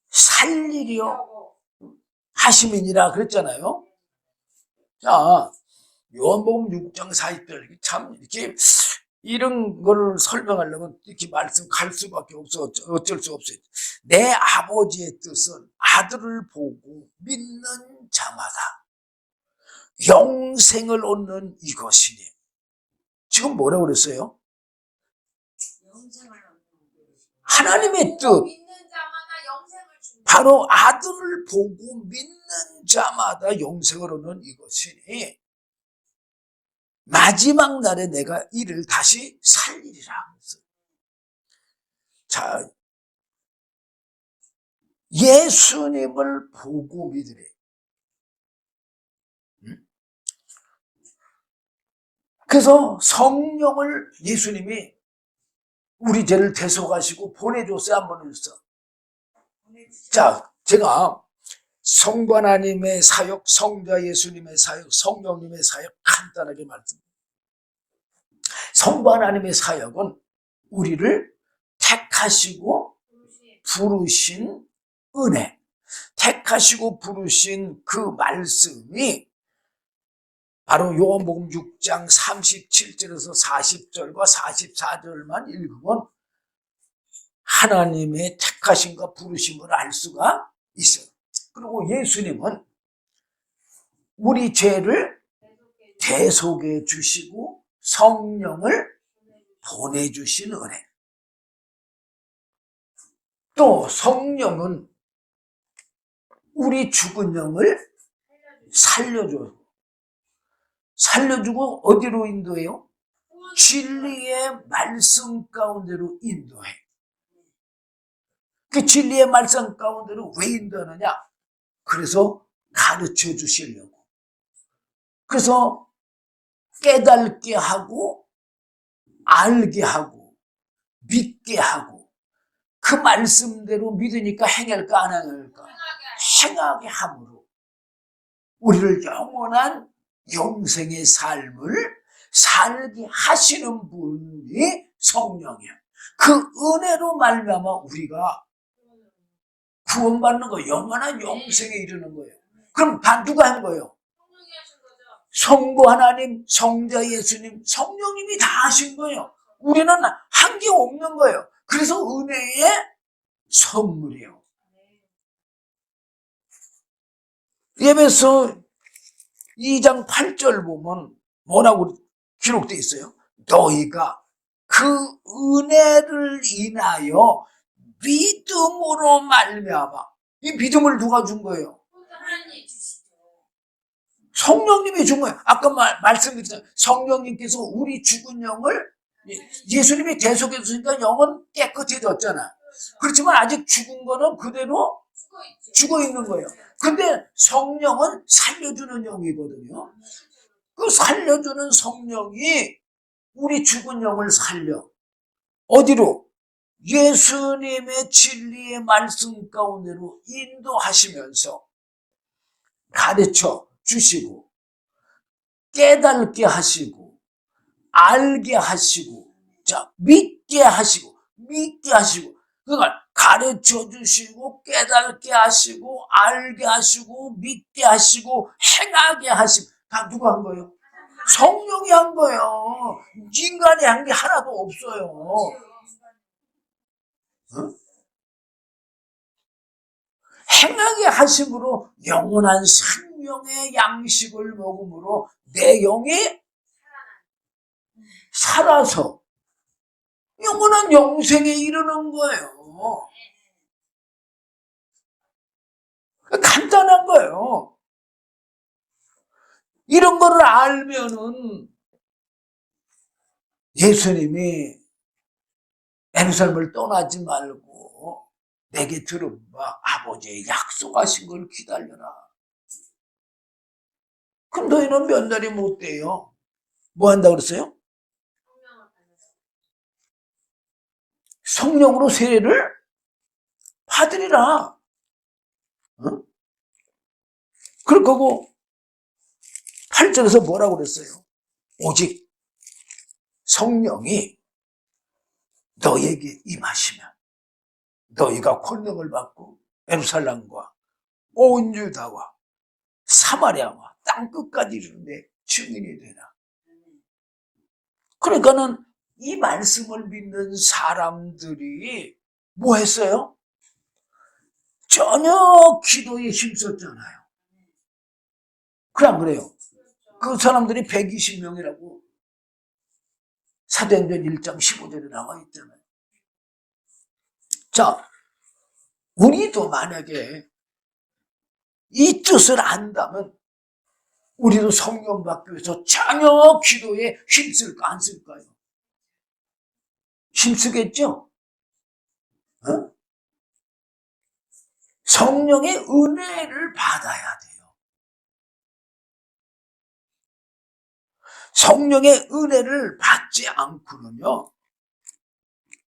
살리려 하심이니라 그랬잖아요. 자, 요한복음 6장 40절 참 이렇게 이런 거를 설명하려면 이렇게 말씀 갈 수밖에 없어. 어쩔 수 없어요. 내 아버지의 뜻은 아들을 보고 믿는 자마다 영생을 얻는 이것이니. 지금 뭐라고 그랬어요? 하나님의 뜻. 바로 아들을 보고 믿는 자마다 영생을 얻는 이것이니 마지막 날에 내가 이를 다시 살리리라. 자, 예수님을 보고 믿으래. 그래서 성령을 예수님이 우리 죄를 대속하시고 보내줬어요, 안 보내줬어? 자, 제가 성부 하나님의 사역, 성자 예수님의 사역, 성령님의 사역 간단하게 말씀드립니다. 성부 하나님의 사역은 우리를 택하시고 부르신 은혜, 택하시고 부르신 그 말씀이 바로 요한복음 6장 37절에서 40절과 44절만 읽으면 하나님의 택하심과 부르심을 알 수가 있어요. 그리고 예수님은 우리 죄를 대속해 주시고 성령을 보내주신 은혜. 또 성령은 우리 죽은 영을 살려줘요. 살려주고 어디로 인도해요? 진리의 말씀 가운데로 인도해. 그 진리의 말씀 가운데로 왜 인도하느냐? 그래서 가르쳐 주시려고. 그래서 깨닫게 하고 알게 하고 믿게 하고 그 말씀대로 믿으니까 행할까 안 행할까? 행하게 함으로 우리를 영원한 영생의 삶을 살게 하시는 분이 성령이에요. 그 은혜로 말미암아 우리가 구원받는 거, 영원한 영생에 이르는 거예요. 그럼 다 누가 한 거예요? 성부 하나님, 성자 예수님, 성령님이 다 하신 거예요. 우리는 한 게 없는 거예요. 그래서 은혜의 선물이에요. 예배서 2장 8절 보면 뭐라고 기록되어 있어요? 너희가 그 은혜를 인하여 믿음으로 말미암아. 이 믿음을 누가 준 거예요? 성령님이 준 거예요. 아까 말씀드렸잖아요. 성령님께서 우리 죽은 영을 예수님이 대속해 주시니까 영은 깨끗해졌잖아. 그렇지만 아직 죽은 거는 그대로 죽어 있는 거예요. 근데 성령은 살려주는 영이거든요. 그 살려주는 성령이 우리 죽은 영을 살려. 어디로? 예수님의 진리의 말씀 가운데로 인도하시면서 가르쳐 주시고 깨닫게 하시고 알게 하시고 자 믿게 하시고 그러니까 가르쳐 주시고 깨닫게 하시고 알게 하시고 믿게 하시고 행하게 하시고 다 누가 한 거예요? 성령이 한 거예요. 인간이 한 게 하나도 없어요. 어? 행하게 하심으로 영원한 생명의 양식을 먹음으로 내 영이 살아서 영원한 영생에 이르는 거예요. 간단한 거예요. 이런 거를 알면은 예수님이 예루살렘을 떠나지 말고 내게 들어봐 아버지의 약속하신 걸 기다려라. 그럼 너희는 면달이 못 돼요. 뭐 한다고 그랬어요? 성령으로 세례를 받으리라. 어? 그럴 거고 8절에서 뭐라고 그랬어요? 오직 성령이 너에게 임하시면 너희가 권능을 받고 예루살렘과 온 유다와 사마리아와 땅끝까지 이르는데 증인이 되라. 그러니까는 이 말씀을 믿는 사람들이 뭐 했어요? 전혀 기도에 힘썼잖아요. 그래 안 그래요? 그 사람들이 120명이라고 사도행전 1장 15절에 나와 있잖아요. 자, 우리도 만약에 이 뜻을 안다면 우리도 성령 받기 위해서 전혀 기도에 힘쓸까 안 쓸까요? 힘쓰겠죠? 어? 성령의 은혜를 받아야 돼요. 성령의 은혜를 받지 않고는요,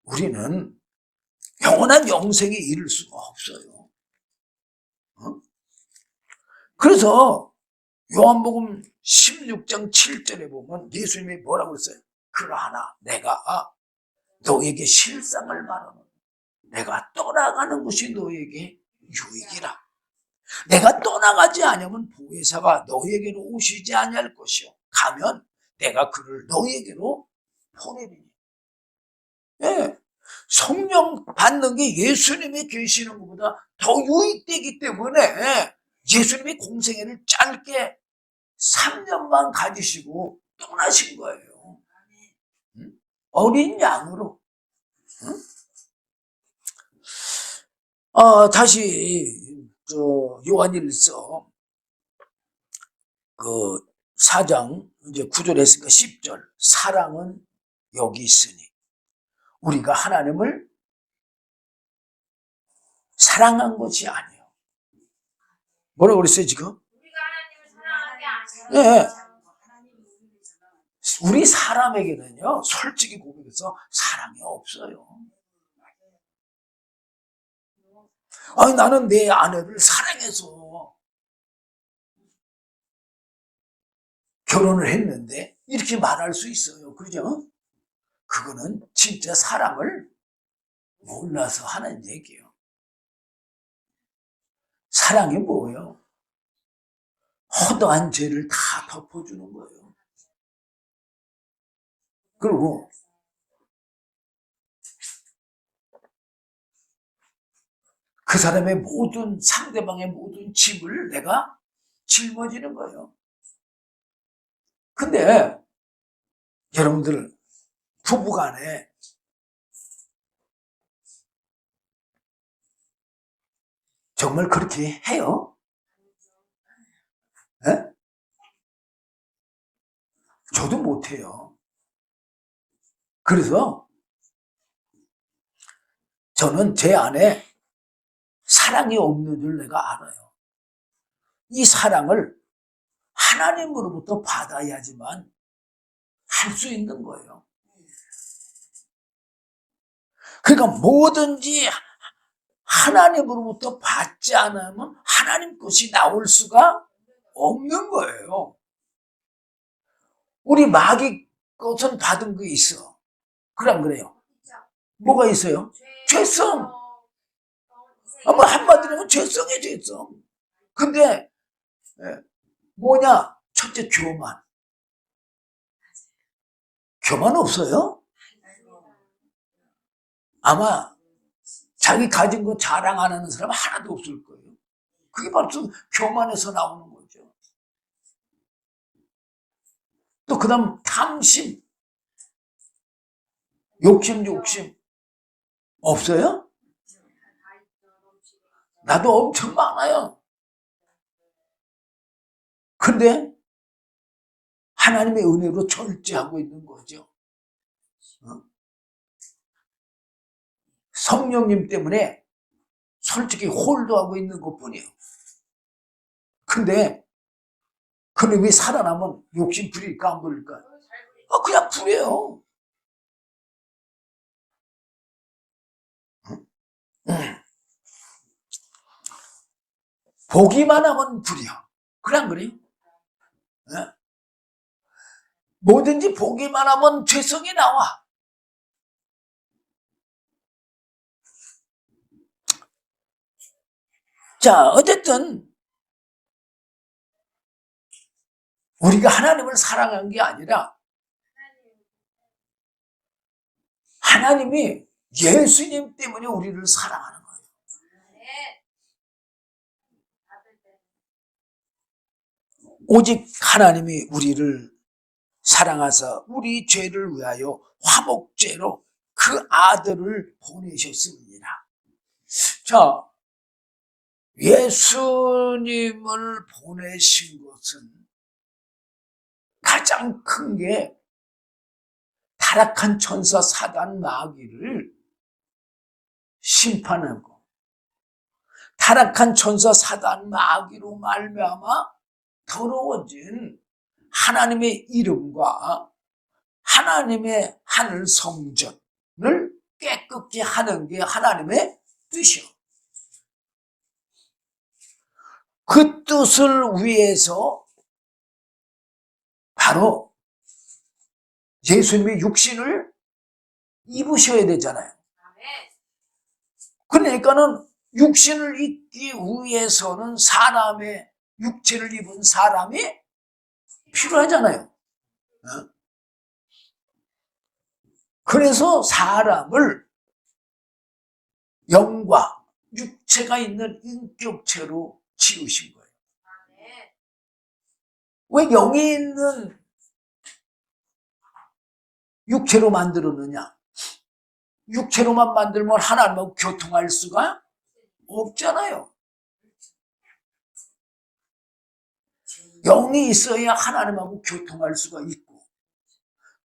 우리는 영원한 영생에 이를 수가 없어요. 어? 그래서 요한복음 16장 7절에 보면 예수님이 뭐라고 그랬어요? 그러나 내가 너에게 실상을 말하는 내가 떠나가는 것이 너에게 유익이라. 내가 떠나가지 않으면 보혜사가 너에게로 오시지 아니할 것이요. 가면 내가 그를 너에게로 보내리니. 예. 성령 받는 게 예수님이 계시는 것보다 더 유익되기 때문에 예수님이 공생애를 짧게 3년만 가지시고 떠나신 거예요. 응? 어린 양으로. 응? 다시 요한일서 그 4장 이제 9절 했으니까 10절 사랑은 여기 있으니 우리가 하나님을 사랑한 것이 아니에요. 뭐라고 그랬어요 지금? 우리가 하나님을 사랑한 게 아니라 예. 우리 사람에게는요, 솔직히 고백해서 사랑이 없어요. 아니, 나는 내 아내를 사랑해서 결혼을 했는데, 이렇게 말할 수 있어요. 그죠? 그거는 진짜 사랑을 몰라서 하는 얘기예요. 사랑이 뭐예요? 허다한 죄를 다 덮어주는 거예요. 그리고 그 사람의 모든, 상대방의 모든 짐을 내가 짊어지는 거예요. 근데 여러분들 부부간에 정말 그렇게 해요? 네? 저도 못해요. 그래서 저는 제 안에 사랑이 없는 줄 내가 알아요. 이 사랑을 하나님으로부터 받아야지만 할 수 있는 거예요. 그러니까 뭐든지 하나님으로부터 받지 않으면 하나님 것이 나올 수가 없는 거예요. 우리 마귀 것은 받은 게 있어. 그래 안 그래요? 뭐가 있어요? 죄성. 뭐 한마디로 하면 죄성이에요, 죄성. 근데 뭐냐? 첫째 교만. 교만 없어요? 아마 자기 가진 거 자랑 안 하는 사람 하나도 없을 거예요. 그게 바로 교만에서 나오는 거죠. 또 그 다음 탐심. 욕심. 없어요? 나도 엄청 많아요. 근데 하나님의 은혜로 절제하고 있는 거죠. 성령님 때문에 솔직히 홀도하고 있는 것뿐이에요. 근데 그놈이 살아나면 욕심 부릴까 안 부릴까? 그냥 부려요. 보기만 하면 부려. 그래 안 그래요? 네? 뭐든지 보기만 하면 죄성이 나와. 자, 어쨌든 우리가 하나님을 사랑한 게 아니라 하나님이 예수님 때문에 우리를 사랑하는 거예요. 오직 하나님이 우리를 사랑하사 우리 죄를 위하여 화목제로 그 아들을 보내셨습니다. 자, 예수님을 보내신 것은 가장 큰 게 타락한 천사 사단 마귀를 심판하고 타락한 천사 사단 마귀로 말미암아 더러워진 하나님의 이름과 하나님의 하늘 성전을 깨끗게 하는 게 하나님의 뜻이요. 그 뜻을 위해서 바로 예수님의 육신을 입으셔야 되잖아요. 그러니까는 육신을 입기 위해서는 사람의 육체를 입은 사람이 필요하잖아요. 그래서 사람을 영과 육체가 있는 인격체로 지으신 거예요. 왜 영이 있는 육체로 만들었느냐? 육체로만 만들면 하나님하고 교통할 수가 없잖아요. 영이 있어야 하나님하고 교통할 수가 있고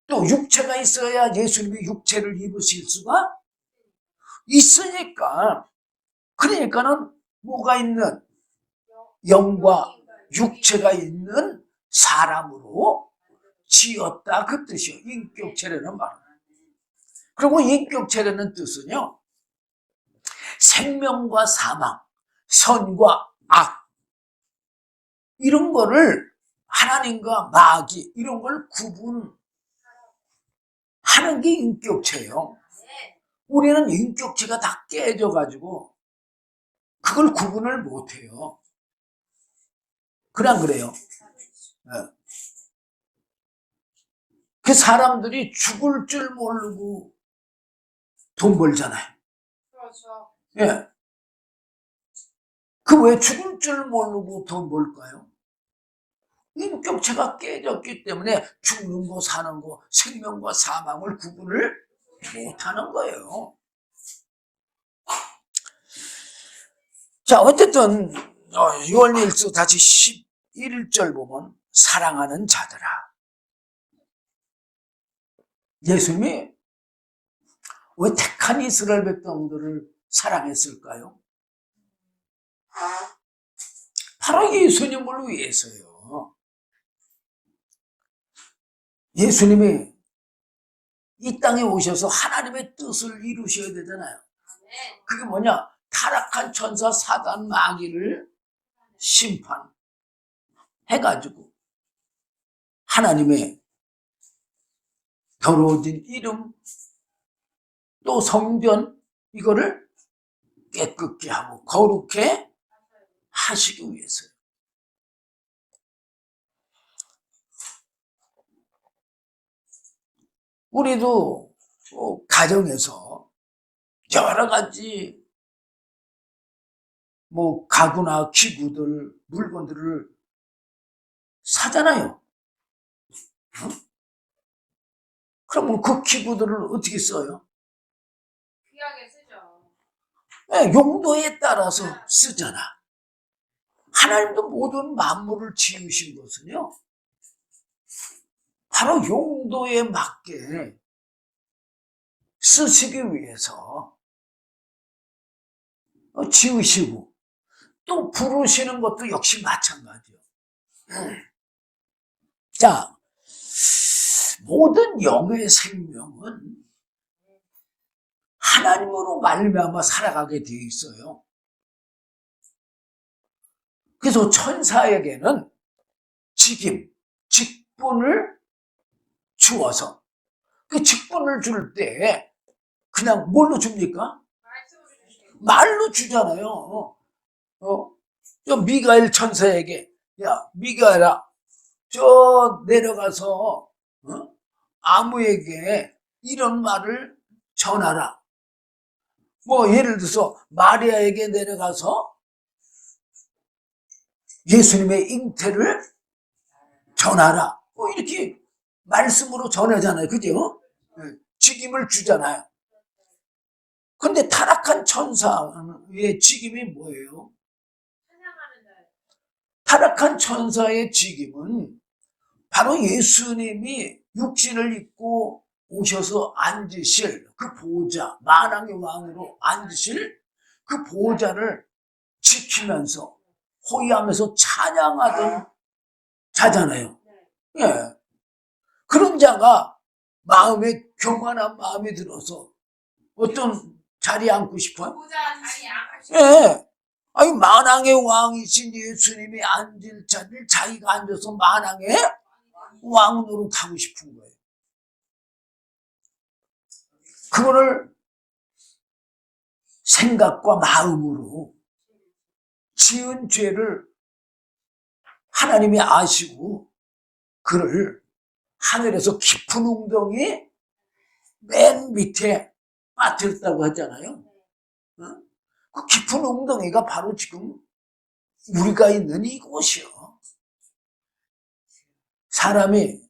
또 육체가 있어야 예수님이 육체를 입으실 수가 있으니까 그러니까는 뭐가 있는 영과 육체가 있는 사람으로 지었다 그 뜻이요. 인격체라는 말은. 그리고 인격체라는 뜻은요, 생명과 사망, 선과 악, 이런 거를 하나님과 마귀 이런 걸 구분하는 게 인격체예요. 우리는 인격체가 다 깨져가지고 그걸 구분을 못해요. 그냥 그래요. 네. 그 사람들이 죽을 줄 모르고 돈 벌잖아요. 그렇죠. 예. 그 왜 죽을 줄 모르고 돈 벌까요? 인격체가 깨졌기 때문에 죽는 거 사는 거 생명과 사망을 구분을 못하는 거예요. 자, 어쨌든 6월 1일 다시 11절 보면 사랑하는 자들아. 예수님이 왜 택한 이스라엘 백성들을 사랑했을까요? 바로 예수님을 위해서요. 예수님이 이 땅에 오셔서 하나님의 뜻을 이루셔야 되잖아요. 그게 뭐냐? 타락한 천사 사단 마귀를 심판해가지고 하나님의 더러워진 이름 또 성전 이거를 깨끗게 하고 거룩해 하시기 위해서요. 우리도 가정에서 여러 가지 가구나 기구들, 물건들을 사잖아요. 그러면 그 기구들을 어떻게 써요? 귀하게 쓰죠. 네, 용도에 따라서 쓰잖아. 하나님도 모든 만물을 지으신 것은요, 바로 용도에 맞게 쓰시기 위해서 지으시고 또 부르시는 것도 역시 마찬가지요. 자, 모든 영의 생명은 하나님으로 말미암아 살아가게 되어 있어요. 그래서 천사에게는 직분을 주어서 그 직분을 줄 때 그냥 뭘로 줍니까? 말로 주잖아요. 저 미가엘 천사에게 야 미가엘아 저 내려가서 아무에게 이런 말을 전하라. 예를 들어서 마리아에게 내려가서 예수님의 잉태를 전하라. 이렇게 말씀으로 전하잖아요. 그죠? 직임을 주잖아요. 근데 타락한 천사의 직임이 뭐예요? 타락한 천사의 직임은 바로 예수님이 육신을 입고 오셔서 앉으실 그 보좌, 만왕의 왕으로 앉으실 그 보좌를 지키면서 호위하면서 찬양하던 자잖아요. 예. 그런 자가 마음에 교만한 마음이 들어서 어떤 자리에 앉고 싶어요? 보좌 자리에 앉고 싶어요. 예. 아니, 만왕의 왕이신 예수님이 앉을 자리를 자기가 앉아서 만왕의 왕으로 가고 싶은 거예요. 그거를 생각과 마음으로 지은 죄를 하나님이 아시고 그를 하늘에서 깊은 웅덩이 맨 밑에 빠뜨렸다고 하잖아요. 그 깊은 웅덩이가 바로 지금 우리가 있는 이곳이요. 사람이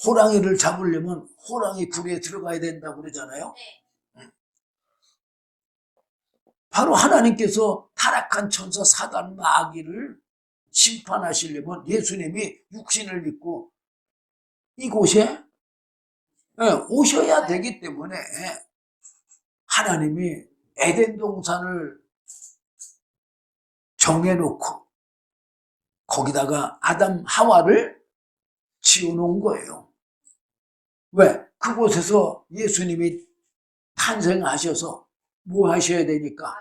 호랑이를 잡으려면 호랑이 굴에 들어가야 된다고 그러잖아요. 바로 하나님께서 타락한 천사 사단 마귀를 심판하시려면 예수님이 육신을 입고 이곳에 오셔야 되기 때문에 하나님이 에덴 동산을 정해놓고 거기다가 아담 하와를 지어놓은 거예요. 왜? 그곳에서 예수님이 탄생하셔서 뭐 하셔야 되니까?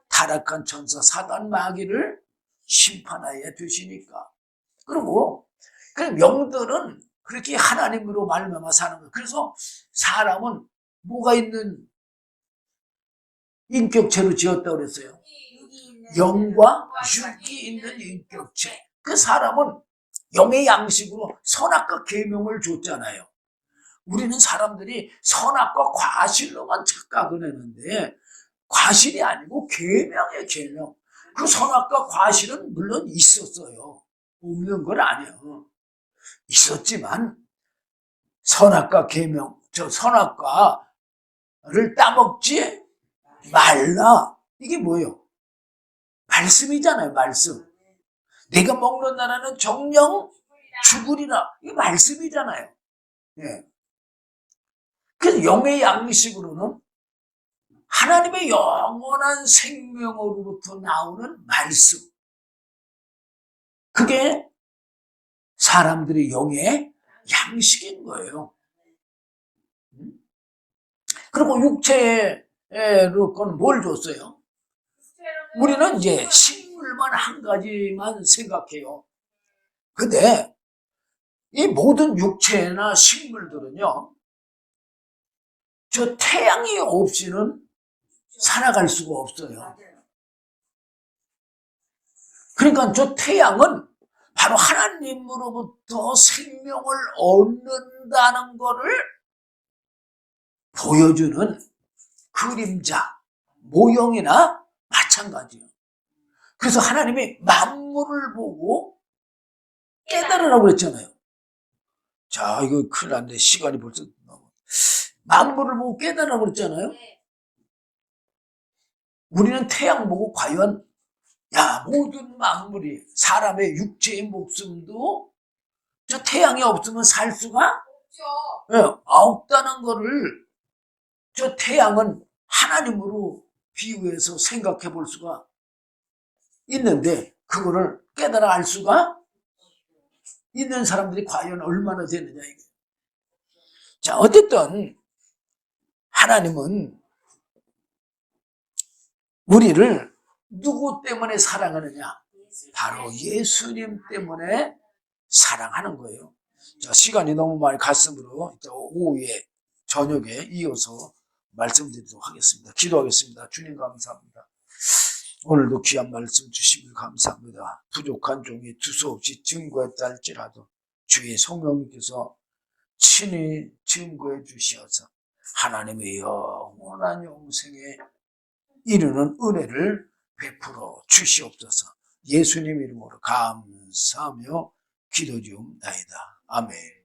타락한 천사 사단 마귀를 심판하여 두시니까. 그리고 그 영들은 그렇게 하나님으로 말미암아 사는 거예요. 그래서 사람은 뭐가 있는 인격체로 지었다고 그랬어요. 영과 육이 있는 인격체. 그 사람은 영의 양식으로 선악과 계명을 줬잖아요. 우리는 사람들이 선악과 과실로만 착각을 했는데 과실이 아니고 계명이에요, 계명. 그 선악과 과실은 물론 있었어요. 없는 건 아니에요. 있었지만 선악과 계명, 저 선악과를 따먹지 말라. 이게 뭐예요? 말씀이잖아요, 말씀. 내가 먹는 나라는 정령 죽으리라. 이게 말씀이잖아요. 예. 그래서 영의 양식으로는 하나님의 영원한 생명으로부터 나오는 말씀. 그게 사람들의 영의 양식인 거예요. 그리고 육체로 그건 뭘 줬어요? 우리는 이제 식물만 한 가지만 생각해요. 근데 이 모든 육체나 식물들은요, 저 태양이 없이는 살아갈 수가 없어요. 그러니까 저 태양은 바로 하나님으로부터 생명을 얻는다는 것을 보여주는 그림자, 모형이나 마찬가지예요. 그래서 하나님이 만물을 보고 깨달으라고 그랬잖아요. 자, 이거 큰일 났네. 시간이 벌써 만물을 보고 깨달으라고 그랬잖아요. 우리는 태양 보고 과연 모든 만물이 사람의 육체의 목숨도 저 태양이 없으면 살 수가 없다는 거를 저 태양은 하나님으로 비유해서 생각해 볼 수가 있는데 그거를 깨달아 알 수가 있는 사람들이 과연 얼마나 되느냐 이게. 자, 어쨌든 하나님은 우리를 누구 때문에 사랑하느냐? 바로 예수님 때문에 사랑하는 거예요. 자, 시간이 너무 많이 갔으므로 오후에 저녁에 이어서 말씀드리도록 하겠습니다. 기도하겠습니다. 주님 감사합니다. 오늘도 귀한 말씀 주시길 감사합니다. 부족한 종이 두서없이 증거했다 할지라도 주의 성령님께서 친히 증거해 주시어서 하나님의 영원한 영생에 이르는 은혜를 베풀어 주시옵소서. 예수님 이름으로 감사하며 기도드리옵나이다. 아멘.